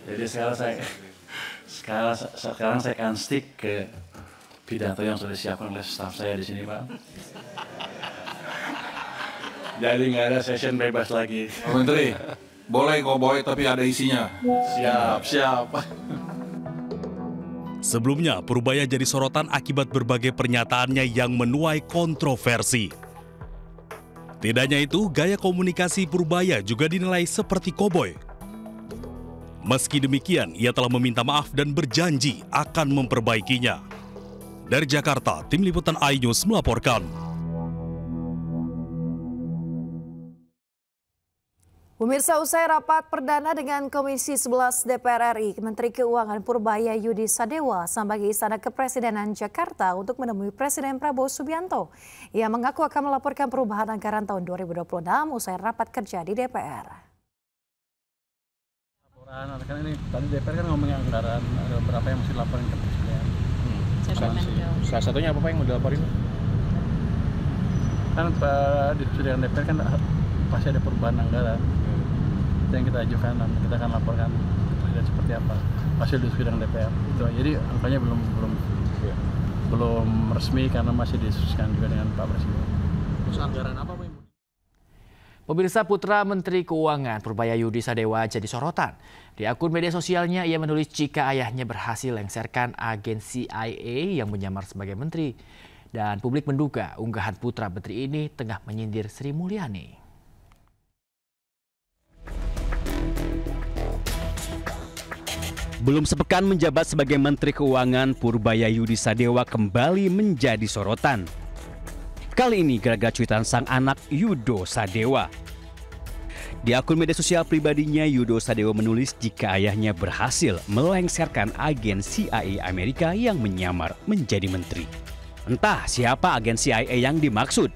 Jadi sekarang saya akan stick ke pidato yang sudah disiapkan oleh staf saya di sini, Pak. Jadi nggak ada session bebas lagi. Pak Menteri, boleh koboi tapi ada isinya. Siap. Sebelumnya, Purbaya jadi sorotan akibat berbagai pernyataannya yang menuai kontroversi. Tidak hanya itu, gaya komunikasi Purbaya juga dinilai seperti koboi. Meski demikian, ia telah meminta maaf dan berjanji akan memperbaikinya. Dari Jakarta, Tim Liputan iNews melaporkan. Pemirsa, usai rapat perdana dengan Komisi 11 DPR RI, Menteri Keuangan Purbaya Yudi Sadewa sampai ke Istana Kepresidenan Jakarta untuk menemui Presiden Prabowo Subianto. Ia mengaku akan melaporkan perubahan anggaran tahun 2026 usai rapat kerja di DPR. Laporan, kan ini tadi DPR kan ngomongin anggaran, ada berapa yang mesti laporin ke Presiden. Salah satunya apa yang mau dilaporin? Kan di sidang DPR kan pasti ada perubahan anggaran. Yang kita ajukan dan kita akan laporkan presiden seperti apa hasil diskusi dengan DPR itu. Jadi angkanya belum resmi karena masih didiskusikan juga dengan Pak Presiden. Terus anggaran apa, Pak? Pemirsa, putra Menteri Keuangan Purbaya Yudi Sadewa jadi sorotan. Di akun media sosialnya ia menulis jika ayahnya berhasil lengserkan agen CIA yang menyamar sebagai menteri. Dan publik menduga unggahan putra menteri ini tengah menyindir Sri Mulyani. Belum sepekan menjabat sebagai Menteri Keuangan, Purbaya Yudi Sadewa kembali menjadi sorotan. Kali ini gara-gara cuitan sang anak Yudo Sadewa. Di akun media sosial pribadinya, Yudo Sadewa menulis jika ayahnya berhasil melengsarkan agen CIA Amerika yang menyamar menjadi menteri. Entah siapa agen CIA yang dimaksud.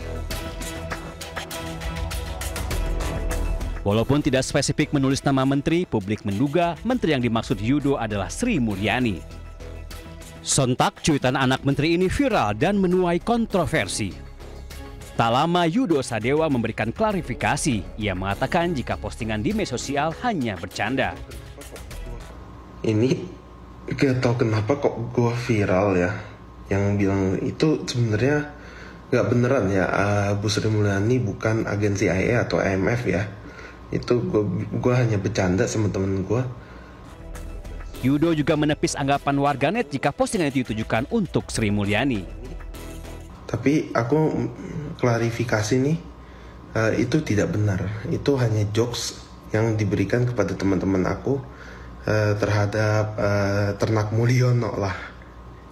Walaupun tidak spesifik menulis nama menteri, publik menduga menteri yang dimaksud Yudo adalah Sri Mulyani. Sontak cuitan anak menteri ini viral dan menuai kontroversi. Tak lama Yudo Sadewa memberikan klarifikasi. Ia mengatakan jika postingan di media sosial hanya bercanda. Ini gak tau kenapa kok gue viral ya. Yang bilang itu sebenarnya nggak beneran ya, Bu Sri Mulyani bukan agen CIA atau IMF ya. Itu gue hanya bercanda sama temen gue. Yudo juga menepis anggapan warganet jika postingan itu ditujukan untuk Sri Mulyani. Tapi aku klarifikasi nih, itu tidak benar. Itu hanya jokes yang diberikan kepada teman-teman aku terhadap Ternak Mulyono lah.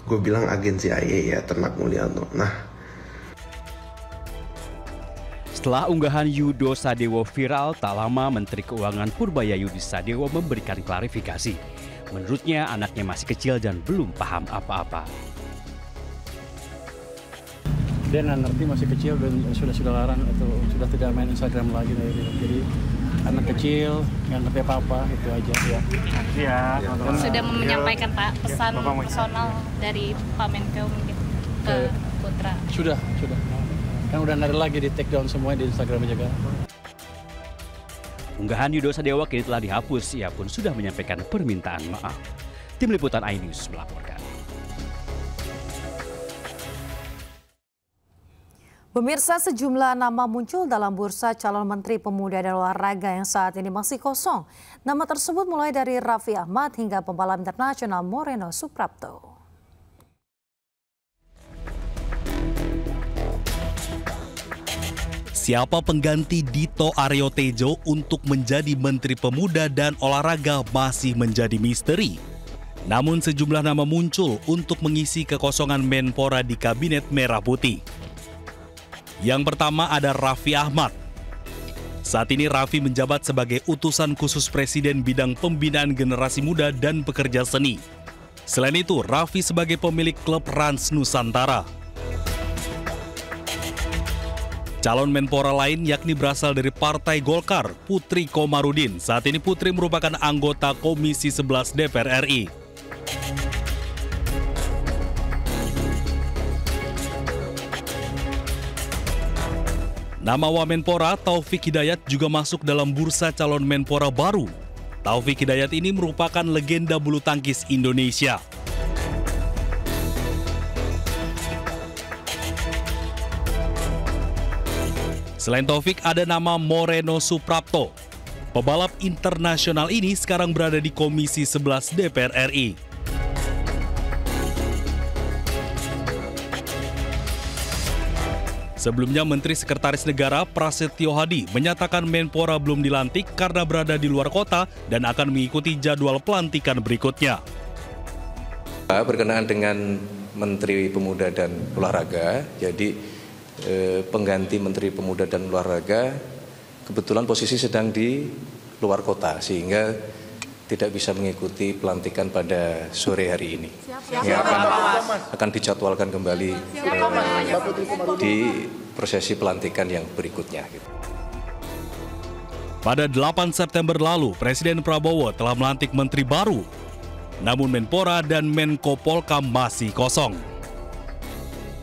Gue bilang agen CIA ya, Ternak Mulyono. Nah, setelah unggahan Yudo Sadewo viral, tak lama Menteri Keuangan Purbayayudi Sadewo memberikan klarifikasi. Menurutnya anaknya masih kecil dan belum paham apa-apa. Dia nggak ngerti, masih kecil dan sudah larang atau sudah tidak main Instagram lagi. Jadi anak kecil nggak ngerti apa-apa, itu aja ya. Iya. Sudah menyampaikan Pak pesan personal dari Pak Menko mungkin ke Putra. Sudah. Kan udah nggak ada lagi, di take down semuanya di Instagram juga. Unggahan Yudo Sadewo kini telah dihapus, ia pun sudah menyampaikan permintaan maaf. Tim Liputan iNews melaporkan. Pemirsa, sejumlah nama muncul dalam bursa calon Menteri Pemuda dan Olahraga yang saat ini masih kosong. Nama tersebut mulai dari Raffi Ahmad hingga pembalap internasional Moreno Suprapto. Siapa pengganti Dito Aryo Tejo untuk menjadi Menteri Pemuda dan Olahraga masih menjadi misteri. Namun sejumlah nama muncul untuk mengisi kekosongan Menpora di Kabinet Merah Putih. Yang pertama ada Raffi Ahmad. Saat ini Raffi menjabat sebagai utusan khusus Presiden bidang pembinaan generasi muda dan pekerja seni. Selain itu, Raffi sebagai pemilik klub Rans Nusantara. Calon Menpora lain yakni berasal dari Partai Golkar, Putri Komarudin. Saat ini Putri merupakan anggota Komisi 11 DPR RI. Nama Wamenpora Taufik Hidayat juga masuk dalam bursa calon Menpora baru. Taufik Hidayat ini merupakan legenda bulu tangkis Indonesia. Selain Taufik, ada nama Moreno Suprapto. Pebalap internasional ini sekarang berada di Komisi 11 DPR RI. Sebelumnya, Menteri Sekretaris Negara Prasetyo Hadi menyatakan Menpora belum dilantik karena berada di luar kota dan akan mengikuti jadwal pelantikan berikutnya. Berkenaan dengan Menteri Pemuda dan Olahraga, jadi pengganti Menteri Pemuda dan Olahraga kebetulan posisi sedang di luar kota sehingga tidak bisa mengikuti pelantikan pada sore hari ini. Akan dijadwalkan kembali di prosesi pelantikan yang berikutnya. Pada 8 September lalu, Presiden Prabowo telah melantik menteri baru. Namun Menpora dan Menko Polkam masih kosong.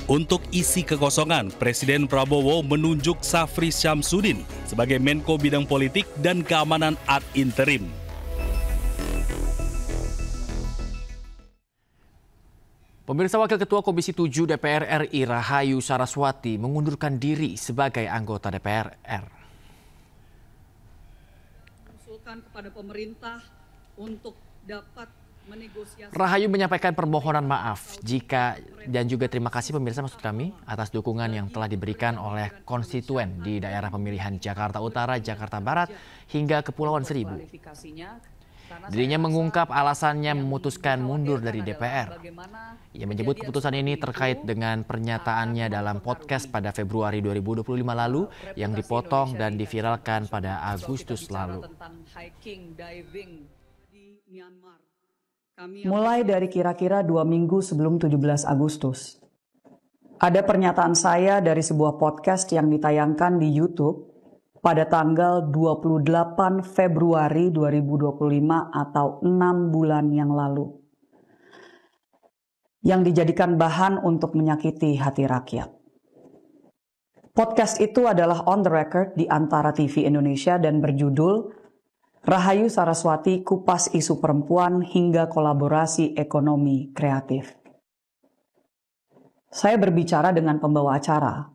Untuk isi kekosongan, Presiden Prabowo menunjuk Safri Syamsuddin sebagai Menko Bidang Politik dan Keamanan ad interim. Pemirsa, Wakil Ketua Komisi 7 DPR RI Rahayu Saraswati mengundurkan diri sebagai anggota DPR RI. Mengusulkan kepada pemerintah untuk dapat menegosiasi. Rahayu menyampaikan permohonan maaf dan juga terima kasih pemirsa maksud kami atas dukungan yang telah diberikan oleh konstituen di daerah pemilihan Jakarta Utara, Jakarta Barat hingga Kepulauan Seribu. Dirinya mengungkap alasannya memutuskan mundur dari DPR. Ia menyebut keputusan ini terkait dengan pernyataannya dalam podcast pada Februari 2025 lalu yang dipotong dan diviralkan pada Agustus lalu. Mulai dari kira-kira 2 minggu sebelum 17 Agustus. Ada pernyataan saya dari sebuah podcast yang ditayangkan di YouTube pada tanggal 28 Februari 2025 atau 6 bulan yang lalu. Yang dijadikan bahan untuk menyakiti hati rakyat. Podcast itu adalah on the record di Antara TV Indonesia dan berjudul Rahayu Saraswati Kupas Isu Perempuan hingga Kolaborasi Ekonomi Kreatif. Saya berbicara dengan pembawa acara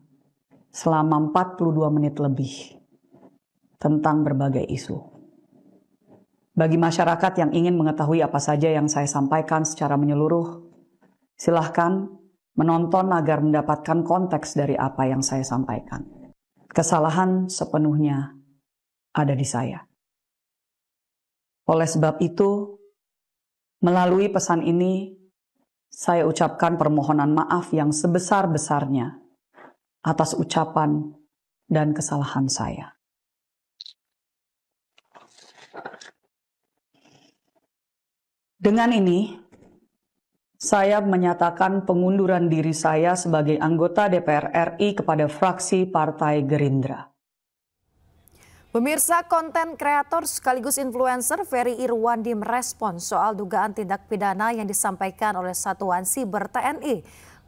selama 42 menit lebih tentang berbagai isu. Bagi masyarakat yang ingin mengetahui apa saja yang saya sampaikan secara menyeluruh, silahkan menonton agar mendapatkan konteks dari apa yang saya sampaikan. Kesalahan sepenuhnya ada di saya. Oleh sebab itu, melalui pesan ini, saya ucapkan permohonan maaf yang sebesar-besarnya atas ucapan dan kesalahan saya. Dengan ini, saya menyatakan pengunduran diri saya sebagai anggota DPR RI kepada fraksi Partai Gerindra. Pemirsa, konten kreator sekaligus influencer Ferry Irwandi merespons soal dugaan tindak pidana yang disampaikan oleh Satuan Siber TNI.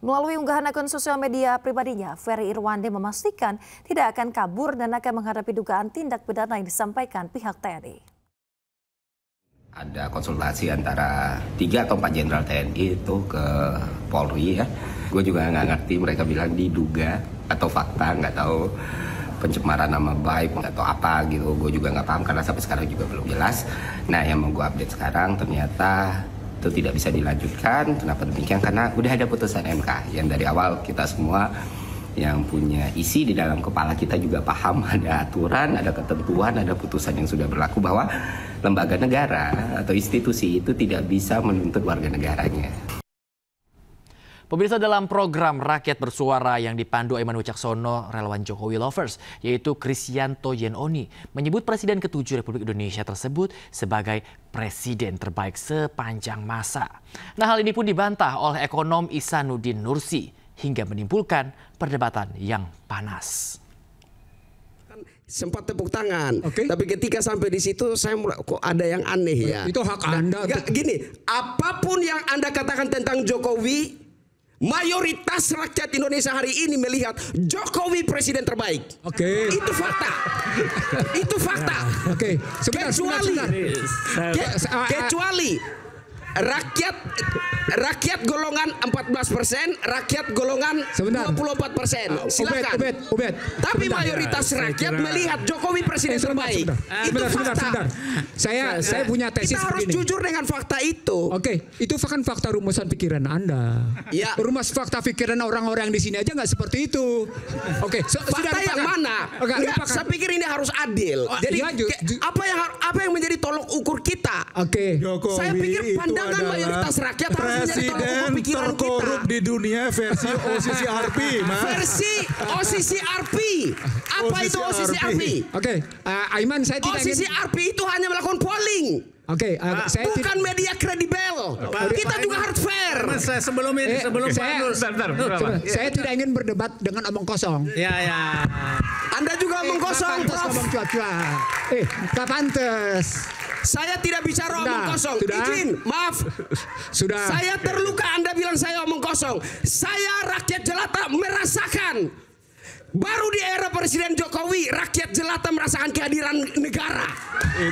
Melalui unggahan akun sosial media pribadinya, Ferry Irwandi memastikan tidak akan kabur dan akan menghadapi dugaan tindak pidana yang disampaikan pihak TNI. Ada konsultasi antara 3 atau 4 jenderal TNI itu ke Polri ya. Gue juga nggak ngerti, mereka bilang diduga atau fakta, nggak tahu pencemaran nama baik atau apa gitu. Gue juga nggak paham karena sampai sekarang juga belum jelas. Nah yang mau gue update sekarang ternyata itu tidak bisa dilanjutkan. Kenapa demikian? Karena udah ada putusan MK yang dari awal kita semua yang punya isi di dalam kepala kita juga paham ada aturan, ada ketentuan, ada putusan yang sudah berlaku bahwa lembaga negara atau institusi itu tidak bisa menuntut warga negaranya. Pemirsa, dalam program Rakyat Bersuara yang dipandu Aiman Wicaksono, relawan Jokowi Lovers, yaitu Krisyanto Yenoni, menyebut Presiden ke-7 Republik Indonesia tersebut sebagai presiden terbaik sepanjang masa. Nah, hal ini pun dibantah oleh ekonom Ihsanuddin Nursi hingga menimbulkan perdebatan yang panas. Sempat tepuk tangan, tapi ketika sampai di situ saya mulai kok ada yang aneh ya. Itu hak Anda. Gini, apapun yang Anda katakan tentang Jokowi, mayoritas rakyat Indonesia hari ini melihat Jokowi presiden terbaik. Itu fakta. Itu fakta. Kecuali rakyat golongan 14%, rakyat golongan 24%. Silakan. Tapi mayoritas rakyat melihat Jokowi presiden terbaik. Itu fakta. Saya punya tesis kita harus jujur dengan fakta itu. Itu kan fakta rumusan pikiran Anda. Ya. Rumus fakta pikiran orang-orang di sini aja nggak seperti itu. Fakta yang mana? Saya pikir ini harus adil. Jadi apa yang menjadi tolok ukur kita? Saya pikir pandangan mayoritas rakyat harus menjadi tolok ukur pikiran kita. Terkorup di dunia versi OCCRP. Versi OCCRP. Apa itu OCCRP? Aiman, saya tidak ingin... OCCRP itu hanya melakukan polling. Bukan media kredibel. Kita juga harus fair. Saya tidak ingin berdebat dengan omong kosong. Anda juga omong kosong, Prof. Tak pantes. Saya tidak bicara omong kosong. Izin, maaf. Saya terluka Anda bilang saya omong kosong. Saya rakyat jelata merasakan. Baru di era Presiden Jokowi, rakyat jelata merasakan kehadiran negara.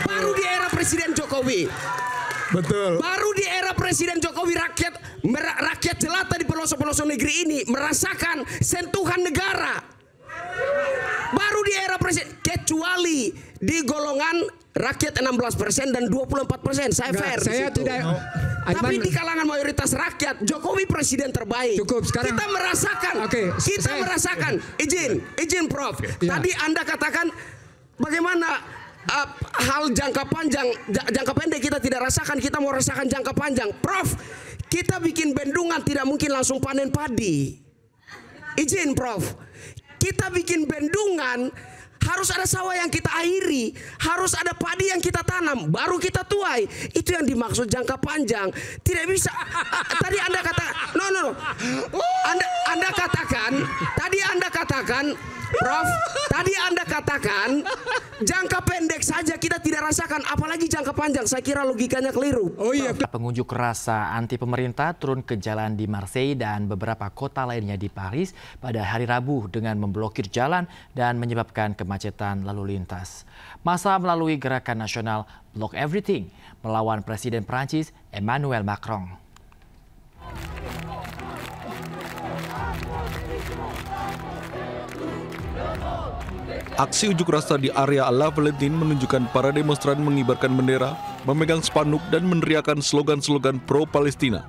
Baru di era Presiden Jokowi. Betul. Baru di era Presiden Jokowi rakyat jelata di pelosok-pelosok negeri ini merasakan sentuhan negara. Baru di era Presiden, kecuali di golongan rakyat 16% dan 24%. Saya fair. Saya tidak. Tapi di kalangan mayoritas rakyat, Jokowi presiden terbaik. Sekarang kita merasakan. Kita merasakan. Izin Prof. Tadi Anda katakan bagaimana hal jangka pendek kita tidak rasakan, kita mau rasakan jangka panjang. Prof, kita bikin bendungan tidak mungkin langsung panen padi. Izin Prof. Kita bikin bendungan harus ada sawah yang kita airi, harus ada padi yang kita tanam, baru kita tuai. Itu yang dimaksud jangka panjang. Tidak bisa. Tadi Anda katakan, Anda katakan, Prof, tadi Anda katakan jangka pendek saja kita tidak rasakan, apalagi jangka panjang. Saya kira logikanya keliru. Pengunjuk rasa anti pemerintah turun ke jalan di Marseille dan beberapa kota lainnya di Paris pada hari Rabu dengan memblokir jalan dan menyebabkan kemacetan lalu lintas. Massa melalui gerakan nasional Block Everything melawan Presiden Prancis Emmanuel Macron. Aksi unjuk rasa di area La Valentine menunjukkan para demonstran mengibarkan bendera, memegang spanduk dan meneriakkan slogan-slogan pro-Palestina.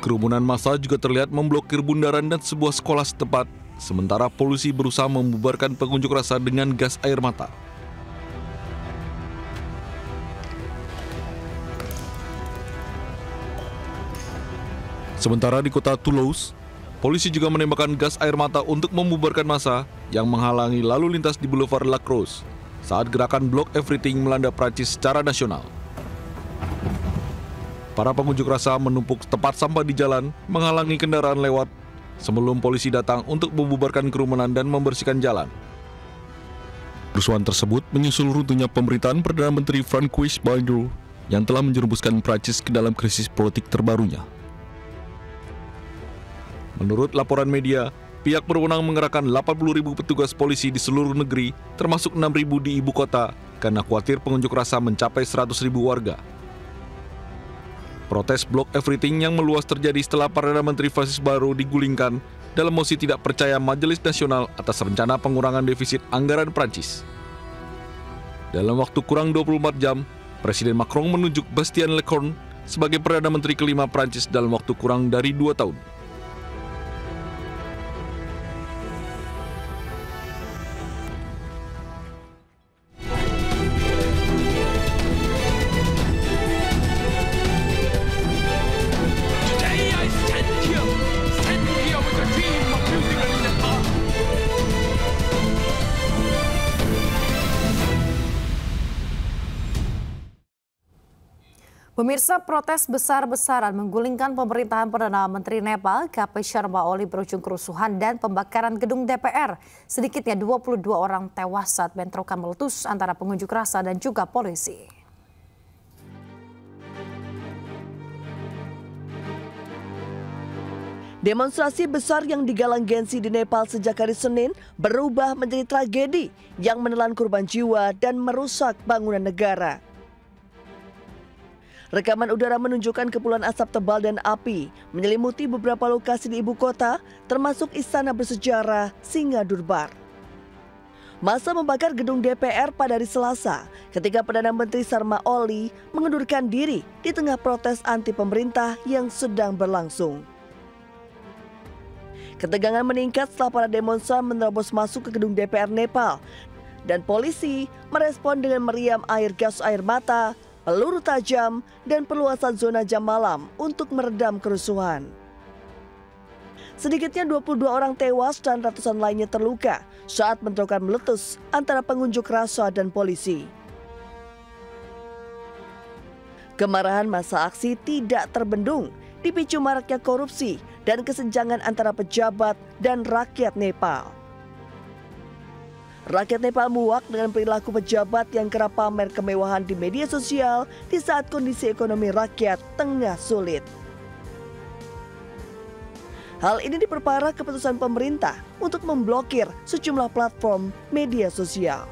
Kerumunan massa juga terlihat memblokir bundaran dan sebuah sekolah setempat, sementara polisi berusaha membubarkan pengunjuk rasa dengan gas air mata. Sementara di kota Toulouse, polisi juga menembakkan gas air mata untuk membubarkan massa yang menghalangi lalu lintas di Boulevard Lacrosse saat gerakan Block Everything melanda Prancis secara nasional. Para pengunjuk rasa menumpuk tempat sampah di jalan, menghalangi kendaraan lewat, sebelum polisi datang untuk membubarkan kerumunan dan membersihkan jalan. Kerusuhan tersebut menyusul runtuhnya pemerintahan Perdana Menteri Francois Bayrou yang telah menjerumuskan Prancis ke dalam krisis politik terbarunya. Menurut laporan media, pihak berwenang mengerahkan 80.000 petugas polisi di seluruh negeri, termasuk 6.000 di ibu kota, karena khawatir pengunjuk rasa mencapai 100.000 warga. Protes Block Everything yang meluas terjadi setelah Perdana Menteri Francois Bayrou digulingkan dalam mosi tidak percaya Majelis Nasional atas rencana pengurangan defisit anggaran Prancis. Dalam waktu kurang 24 jam, Presiden Macron menunjuk Bastien Lecornu sebagai Perdana Menteri kelima Prancis dalam waktu kurang dari 2 tahun. Pemirsa, protes besar-besaran menggulingkan pemerintahan Perdana Menteri Nepal KP Sharma Oli berujung kerusuhan dan pembakaran gedung DPR. Sedikitnya 22 orang tewas saat bentrokan meletus antara pengunjuk rasa dan juga polisi. Demonstrasi besar yang digalang Gen Z di Nepal sejak hari Senin berubah menjadi tragedi yang menelan korban jiwa dan merusak bangunan negara. Rekaman udara menunjukkan kepulan asap tebal dan api menyelimuti beberapa lokasi di ibu kota, termasuk istana bersejarah Singadurbar. Massa membakar gedung DPR pada hari Selasa ketika Perdana Menteri Sharma Oli mengundurkan diri di tengah protes anti pemerintah yang sedang berlangsung. Ketegangan meningkat setelah para demonstran menerobos masuk ke gedung DPR Nepal dan polisi merespon dengan meriam gas air mata, peluru tajam, dan perluasan zona jam malam untuk meredam kerusuhan. Sedikitnya 22 orang tewas dan ratusan lainnya terluka saat bentrokan meletus antara pengunjuk rasa dan polisi. Kemarahan massa aksi tidak terbendung, dipicu maraknya korupsi dan kesenjangan antara pejabat dan rakyat Nepal. Rakyat Nepal muak dengan perilaku pejabat yang kerap pamer kemewahan di media sosial di saat kondisi ekonomi rakyat tengah sulit. Hal ini diperparah keputusan pemerintah untuk memblokir sejumlah platform media sosial.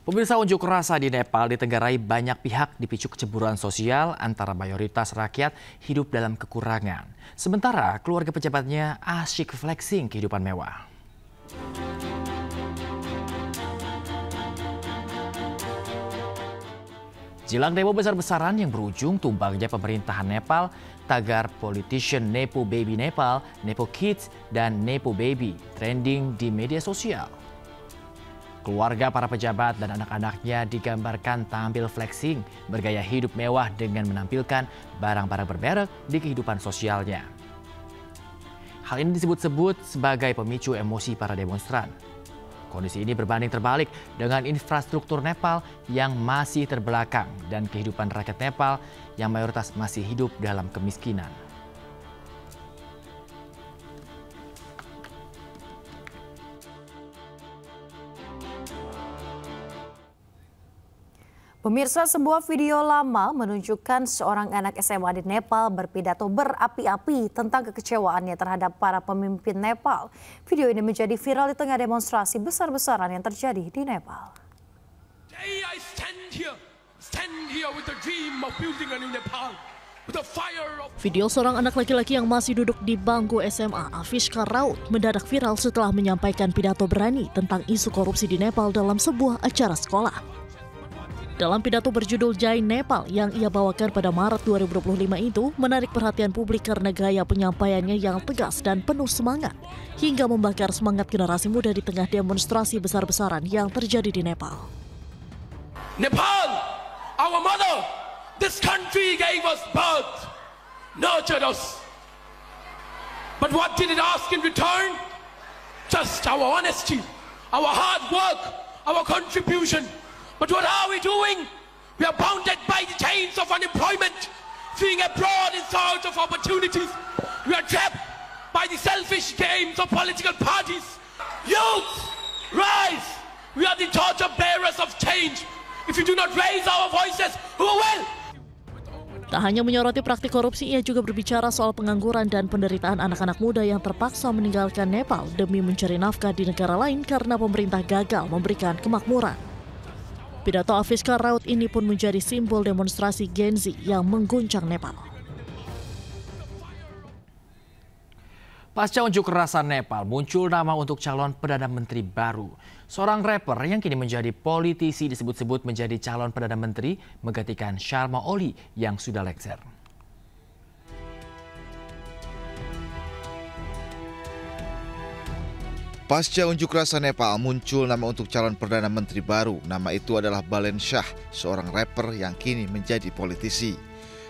Pemirsa, unjuk rasa di Nepal ditenggarai banyak pihak dipicu kecemburuan sosial antara mayoritas rakyat hidup dalam kekurangan. Sementara keluarga pejabatnya asyik flexing kehidupan mewah. Jelang demo besar-besaran yang berujung tumbangnya pemerintahan Nepal, tagar politician Nepo Baby Nepal, Nepo Kids, dan Nepo Baby trending di media sosial. Keluarga para pejabat dan anak-anaknya digambarkan tampil flexing, bergaya hidup mewah dengan menampilkan barang-barang bermerek di kehidupan sosialnya. Hal ini disebut-sebut sebagai pemicu emosi para demonstran. Kondisi ini berbanding terbalik dengan infrastruktur Nepal yang masih terbelakang dan kehidupan rakyat Nepal yang mayoritas masih hidup dalam kemiskinan. Pemirsa, sebuah video lama menunjukkan seorang anak SMA di Nepal berpidato berapi-api tentang kekecewaannya terhadap para pemimpin Nepal. Video ini menjadi viral di tengah demonstrasi besar-besaran yang terjadi di Nepal. Today I stand here with the dream of building a new Nepal. Video seorang anak laki-laki yang masih duduk di bangku SMA, Avishka Raut, mendadak viral setelah menyampaikan pidato berani tentang isu korupsi di Nepal dalam sebuah acara sekolah. Dalam pidato berjudul Jai Nepal yang ia bawakan pada Maret 2025 itu menarik perhatian publik karena gaya penyampaiannya yang tegas dan penuh semangat, hingga membakar semangat generasi muda di tengah demonstrasi besar-besaran yang terjadi di Nepal. Nepal, our mother, this country gave us birth, nurtured us. But what did it ask in return? Just our honesty, our hard work, our contribution. But what are we doing? We are bounded by the chains of unemployment, fleeing abroad in search of opportunities. We are trapped by the selfish games of political parties. Youth, rise! We are the torch bearers of change. If we do not raise our voices, who will? Tak hanya menyoroti praktik korupsi, ia juga berbicara soal pengangguran dan penderitaan anak-anak muda yang terpaksa meninggalkan Nepal demi mencari nafkah di negara lain karena pemerintah gagal memberikan kemakmuran. Pidato Avishka Raut ini pun menjadi simbol demonstrasi Gen Z yang mengguncang Nepal. Pasca unjuk rasa Nepal, muncul nama untuk calon Perdana Menteri baru. Seorang rapper yang kini menjadi politisi disebut-sebut menjadi calon Perdana Menteri menggantikan Sharma Oli yang sudah lengser. Pasca unjuk rasa Nepal, muncul nama untuk calon Perdana Menteri baru. Nama itu adalah Balen Shah, seorang rapper yang kini menjadi politisi.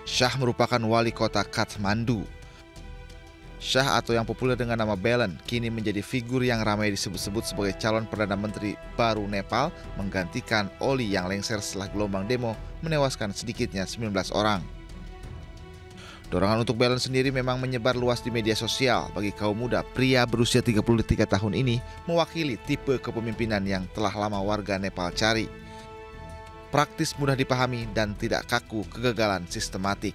Shah merupakan wali kota Kathmandu. Shah atau yang populer dengan nama Balen kini menjadi figur yang ramai disebut-sebut sebagai calon Perdana Menteri baru Nepal, menggantikan Oli yang lengser setelah gelombang demo menewaskan sedikitnya 19 orang. Dorongan untuk Balen sendiri memang menyebar luas di media sosial. Bagi kaum muda, pria berusia 33 tahun ini mewakili tipe kepemimpinan yang telah lama warga Nepal cari. Praktis, mudah dipahami, dan tidak kaku kegagalan sistematik.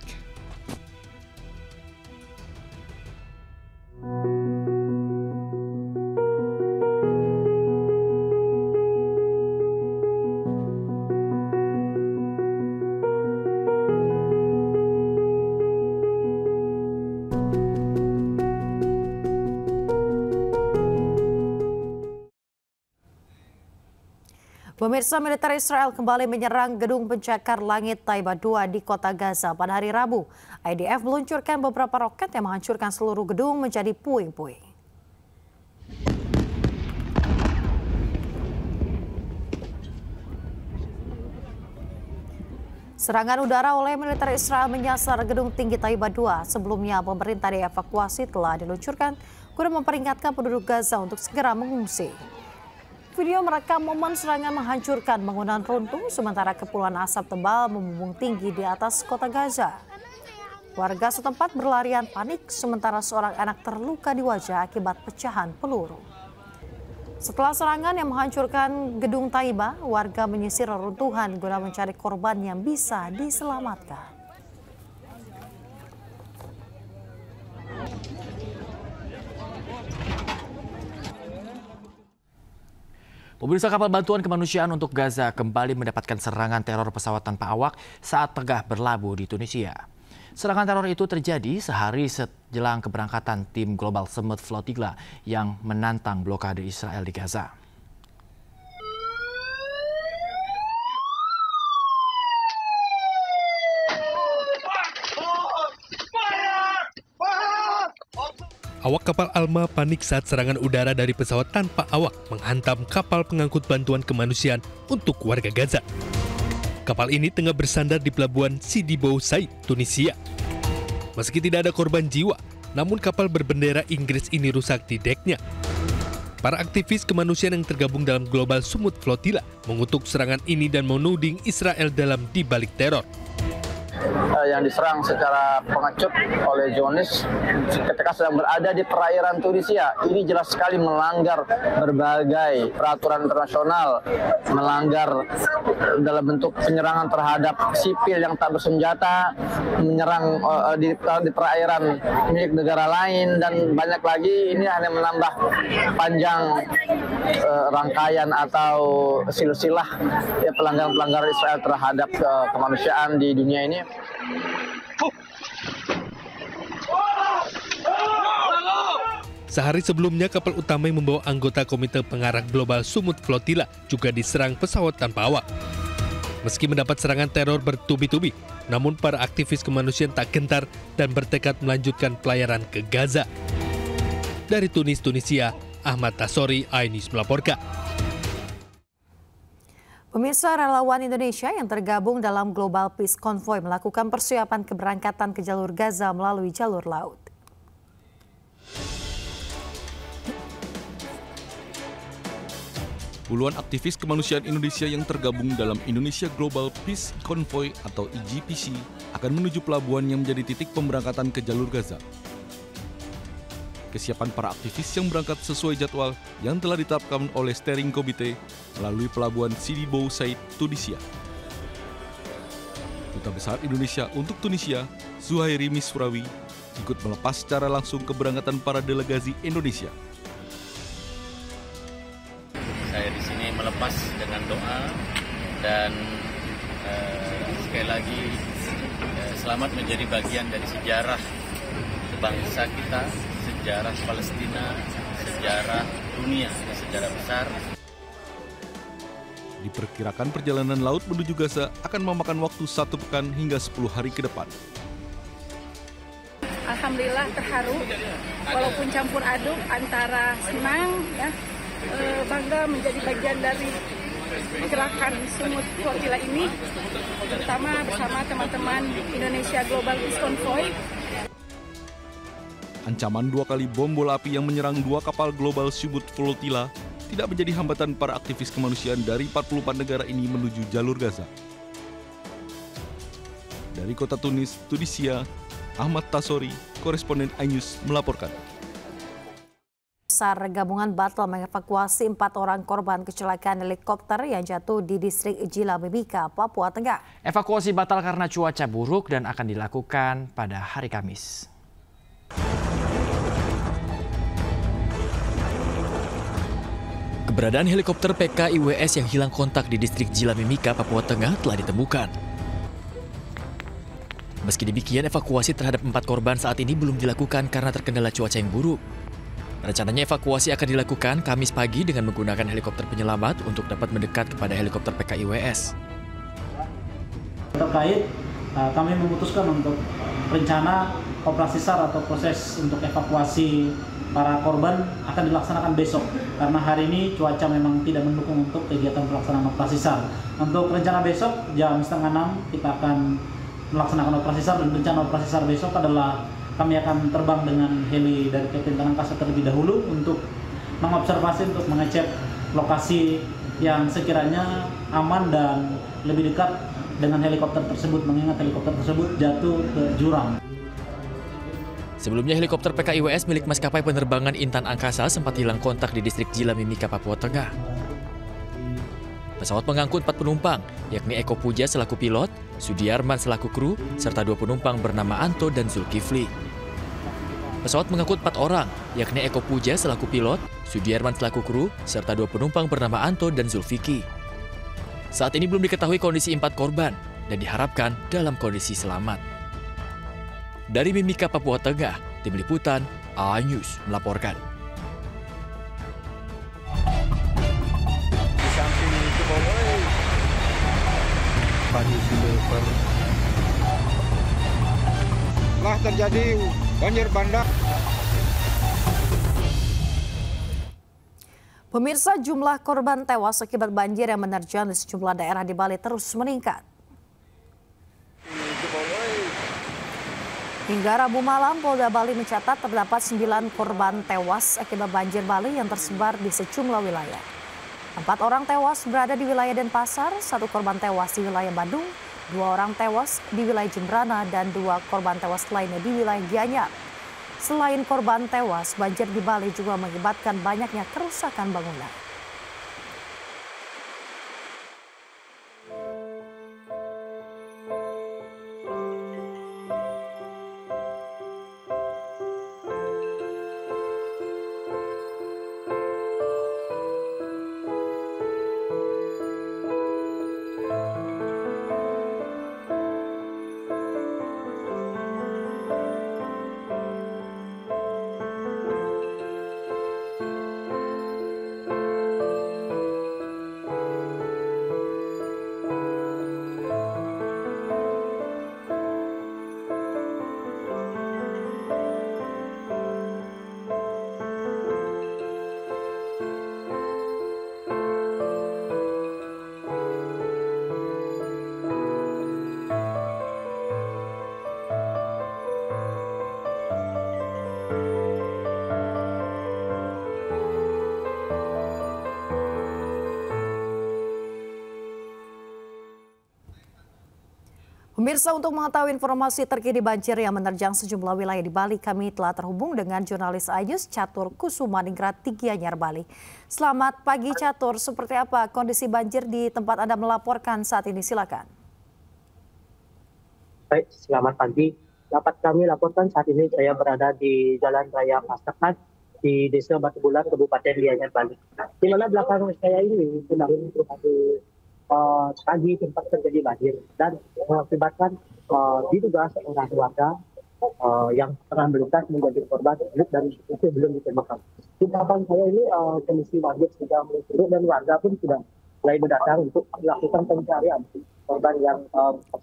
Pemirsa, militer Israel kembali menyerang gedung pencakar langit Taiba 2 di kota Gaza pada hari Rabu. IDF meluncurkan beberapa roket yang menghancurkan seluruh gedung menjadi puing-puing. Serangan udara oleh militer Israel menyasar gedung tinggi Taiba 2. Sebelumnya pemerintah dievakuasi telah diluncurkan guna memperingatkan penduduk Gaza untuk segera mengungsi. Video merekam momen serangan menghancurkan bangunan runtuh sementara kepulan asap tebal membumbung tinggi di atas kota Gaza. Warga setempat berlarian panik sementara seorang anak terluka di wajah akibat pecahan peluru. Setelah serangan yang menghancurkan gedung Taiba, warga menyisir reruntuhan guna mencari korban yang bisa diselamatkan. Pemirsa, kapal bantuan kemanusiaan untuk Gaza kembali mendapatkan serangan teror pesawat tanpa awak saat tengah berlabuh di Tunisia. Serangan teror itu terjadi sehari sejelang keberangkatan tim Global Summit Flotilla yang menantang blokade Israel di Gaza. Awak kapal Alma panik saat serangan udara dari pesawat tanpa awak menghantam kapal pengangkut bantuan kemanusiaan untuk warga Gaza. Kapal ini tengah bersandar di pelabuhan Sidi Bou Said, Tunisia. Meski tidak ada korban jiwa, namun kapal berbendera Inggris ini rusak di deknya. Para aktivis kemanusiaan yang tergabung dalam Global Summit Flotilla mengutuk serangan ini dan menuding Israel dalam dibalik teror. Yang diserang secara pengecut oleh Zionis ketika sedang berada di perairan Tunisia. Ini jelas sekali melanggar berbagai peraturan internasional, melanggar dalam bentuk penyerangan terhadap sipil yang tak bersenjata, menyerang di perairan milik negara lain, dan banyak lagi. Ini hanya menambah panjang rangkaian atau silsilah pelanggaran-pelanggaran Israel terhadap kemanusiaan di dunia ini. Sehari sebelumnya, kapal utama yang membawa anggota Komite Pengarah Global Sumut Flotilla juga diserang pesawat tanpa awak. Meski mendapat serangan teror bertubi-tubi, namun para aktivis kemanusiaan tak gentar dan bertekad melanjutkan pelayaran ke Gaza. Dari Tunis, Tunisia, Ahmad Tasori, iNews melaporkan. Pemirsa, relawan Indonesia yang tergabung dalam Global Peace Convoy melakukan persiapan keberangkatan ke jalur Gaza melalui jalur laut. Puluhan aktivis kemanusiaan Indonesia yang tergabung dalam Indonesia Global Peace Convoy atau IGPC akan menuju pelabuhan yang menjadi titik pemberangkatan ke jalur Gaza. Kesiapan para aktivis yang berangkat sesuai jadwal yang telah ditetapkan oleh Steering Committee melalui pelabuhan Sidi Bou Said, Tunisia. Duta Besar Indonesia untuk Tunisia, Zuhairi Misrawi, ikut melepas secara langsung keberangkatan para delegasi Indonesia. Saya di sini melepas dengan doa dan sekali lagi selamat menjadi bagian dari sejarah bangsa kita, sejarah Palestina, sejarah dunia, sejarah besar. Diperkirakan perjalanan laut menuju Gaza akan memakan waktu 1 pekan hingga 10 hari ke depan. Alhamdulillah terharu, walaupun campur aduk antara senang, bangga menjadi bagian dari gerakan Sumut Flotilla ini, terutama bersama teman-teman Indonesia Global Peace Convoy. Ancaman 2 kali bom bola api yang menyerang 2 kapal Global Sumut Flotilla tidak menjadi hambatan para aktivis kemanusiaan dari 44 negara ini menuju jalur Gaza. Dari kota Tunis, Tunisia, Ahmad Tasori, koresponden iNews melaporkan. SAR gabungan Batal mengevakuasi 4 orang korban kecelakaan helikopter yang jatuh di distrik Jila Mimika, Papua Tengah. Evakuasi batal karena cuaca buruk dan akan dilakukan pada hari Kamis. Keberadaan helikopter PKIWS yang hilang kontak di distrik Jila Mimika, Papua Tengah telah ditemukan. Meski demikian, evakuasi terhadap 4 korban saat ini belum dilakukan karena terkendala cuaca yang buruk. Rencananya evakuasi akan dilakukan Kamis pagi dengan menggunakan helikopter penyelamat untuk dapat mendekat kepada helikopter PKIWS. Terkait, kami memutuskan untuk rencana operasi SAR atau proses untuk evakuasi para korban akan dilaksanakan besok. Karena hari ini cuaca memang tidak mendukung untuk kegiatan pelaksanaan operasi SAR. Untuk rencana besok jam 5:30 kita akan melaksanakan operasi SAR, dan rencana operasi SAR besok adalah kami akan terbang dengan heli dari PT Angkasa terlebih dahulu untuk mengobservasi, untuk mengecek lokasi yang sekiranya aman dan lebih dekat dengan helikopter tersebut, mengingat helikopter tersebut jatuh ke jurang. Sebelumnya helikopter PKIWS milik maskapai penerbangan Intan Angkasa sempat hilang kontak di distrik Jila Mimika, Papua Tengah. Pesawat mengangkut 4 penumpang, yakni Eko Puja selaku pilot, Sudiarman selaku kru, serta 2 penumpang bernama Anto dan Zulkifli. Pesawat mengangkut 4 orang, yakni Eko Puja selaku pilot, Sudiarman selaku kru, serta 2 penumpang bernama Anto dan Zulfiki. Saat ini belum diketahui kondisi 4 korban dan diharapkan dalam kondisi selamat. Dari Mimika, Papua Tengah, Tim Liputan, iNews melaporkan. Telah terjadi banjir bandang. Pemirsa, jumlah korban tewas akibat banjir yang menerjang di sejumlah daerah di Bali terus meningkat. Hingga Rabu malam, Polda Bali mencatat terdapat 9 korban tewas akibat banjir Bali yang tersebar di sejumlah wilayah. 4 orang tewas berada di wilayah Denpasar, 1 korban tewas di wilayah Bandung, 2 orang tewas di wilayah Jembrana, dan 2 korban tewas lainnya di wilayah Gianyar. Selain korban tewas, banjir di Bali juga mengakibatkan banyaknya kerusakan bangunan. Pemirsa, untuk mengetahui informasi terkini banjir yang menerjang sejumlah wilayah di Bali, kami telah terhubung dengan jurnalis iNews Catur Kusumaningrat di Gianyar, Bali. Selamat pagi Catur, seperti apa kondisi banjir di tempat Anda melaporkan saat ini? Silakan. Baik, selamat pagi. Dapat kami laporkan saat ini saya berada di Jalan Raya Pasekan di Desa Batu Bulan, Kabupaten Gianyar, Bali. Di mana belakang saya ini sedang merupakan pagi tempat terjadi banjir dan mengakibatkan diduga seorang warga yang tengah melintas menjadi korban dan itu belum ditemukan. Di belakang saya ini kondisi banjir sudah surut dan warga pun sudah mulai datang untuk melakukan pencarian korban yang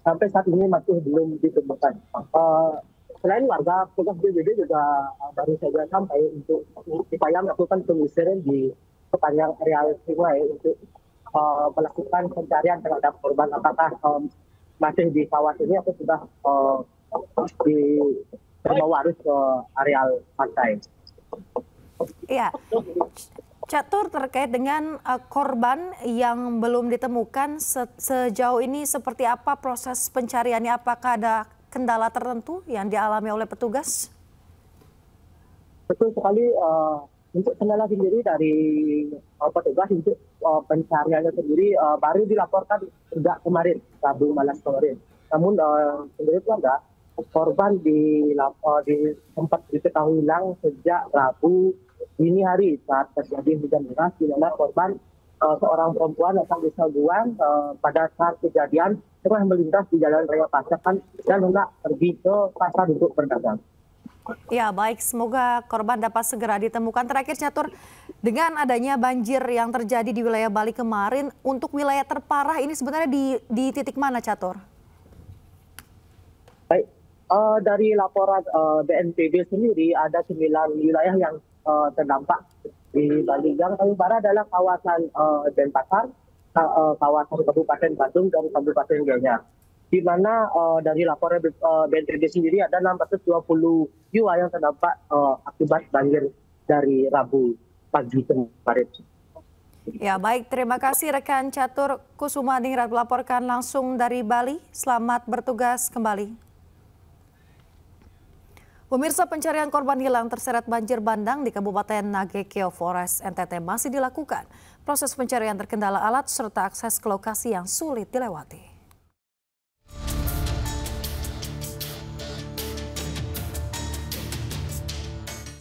sampai saat ini masih belum ditemukan. Selain warga, petugas BPBD juga baru saja sampai untuk upaya melakukan penyisiran di sepanjang areal sungai untuk melakukan pencarian terhadap korban, apakah masih di kawasan ini atau sudah terbawa arus ke areal pantai. Iya, Catur, terkait dengan korban yang belum ditemukan sejauh ini seperti apa proses pencariannya? Apakah ada kendala tertentu yang dialami oleh petugas? Betul sekali. Untuk kendala sendiri dari petugas untuk pencariannya sendiri baru dilaporkan sejak kemarin, Rabu malam kemarin. Namun menurut warga, korban di tempat diketahui hilang sejak Rabu dini hari saat terjadi hujan deras, di mana korban seorang perempuan asal desa Guang pada saat kejadian tengah melintas di Jalan Raya Pasekan dan hendak pergi ke pasar untuk berdagang. Ya, baik, semoga korban dapat segera ditemukan. Terakhir Catur, dengan adanya banjir yang terjadi di wilayah Bali kemarin, untuk wilayah terparah ini sebenarnya di titik mana, Catur? Baik, dari laporan BNPB sendiri ada 9 wilayah yang terdampak di Bali. Yang paling parah adalah kawasan Denpasar, kawasan Kabupaten Badung dan Kabupaten Gianyar. Di mana dari laporan BNPB sendiri ada 620 jiwa yang terdampak akibat banjir dari Rabu pagi kemarin. Ya, baik, terima kasih rekan Catur Kusumaningrat melaporkan langsung dari Bali. Selamat bertugas kembali. Pemirsa, pencarian korban hilang terseret banjir bandang di Kabupaten Nagekeo Flores, NTT masih dilakukan. Proses pencarian terkendala alat serta akses ke lokasi yang sulit dilewati.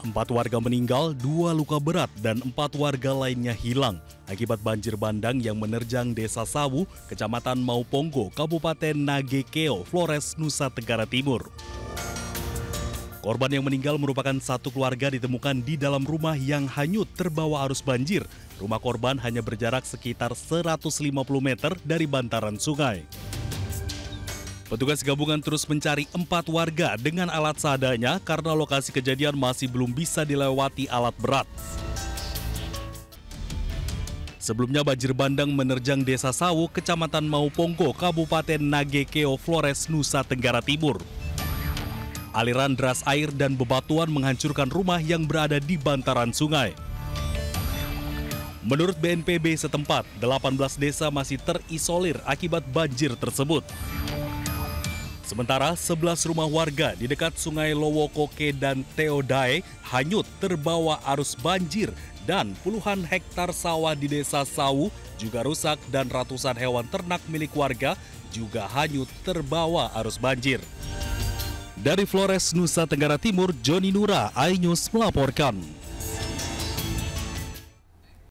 4 warga meninggal, 2 luka berat, dan 4 warga lainnya hilang akibat banjir bandang yang menerjang Desa Sawu, Kecamatan Mauponggo, Kabupaten Nagekeo, Flores, Nusa Tenggara Timur. Korban yang meninggal merupakan satu keluarga ditemukan di dalam rumah yang hanyut terbawa arus banjir. Rumah korban hanya berjarak sekitar 150 meter dari bantaran sungai. Petugas gabungan terus mencari 4 warga dengan alat seadanya karena lokasi kejadian masih belum bisa dilewati alat berat. Sebelumnya banjir bandang menerjang Desa Sawu, Kecamatan Mauponggo, Kabupaten Nagekeo, Flores, Nusa Tenggara Timur. Aliran deras air dan bebatuan menghancurkan rumah yang berada di bantaran sungai. Menurut BNPB setempat, 18 desa masih terisolir akibat banjir tersebut. Sementara 11 rumah warga di dekat Sungai Lowokoke dan Teodae hanyut terbawa arus banjir dan puluhan hektar sawah di Desa Sawu juga rusak dan ratusan hewan ternak milik warga juga hanyut terbawa arus banjir. Dari Flores, Nusa Tenggara Timur, Joni Nura, iNews melaporkan.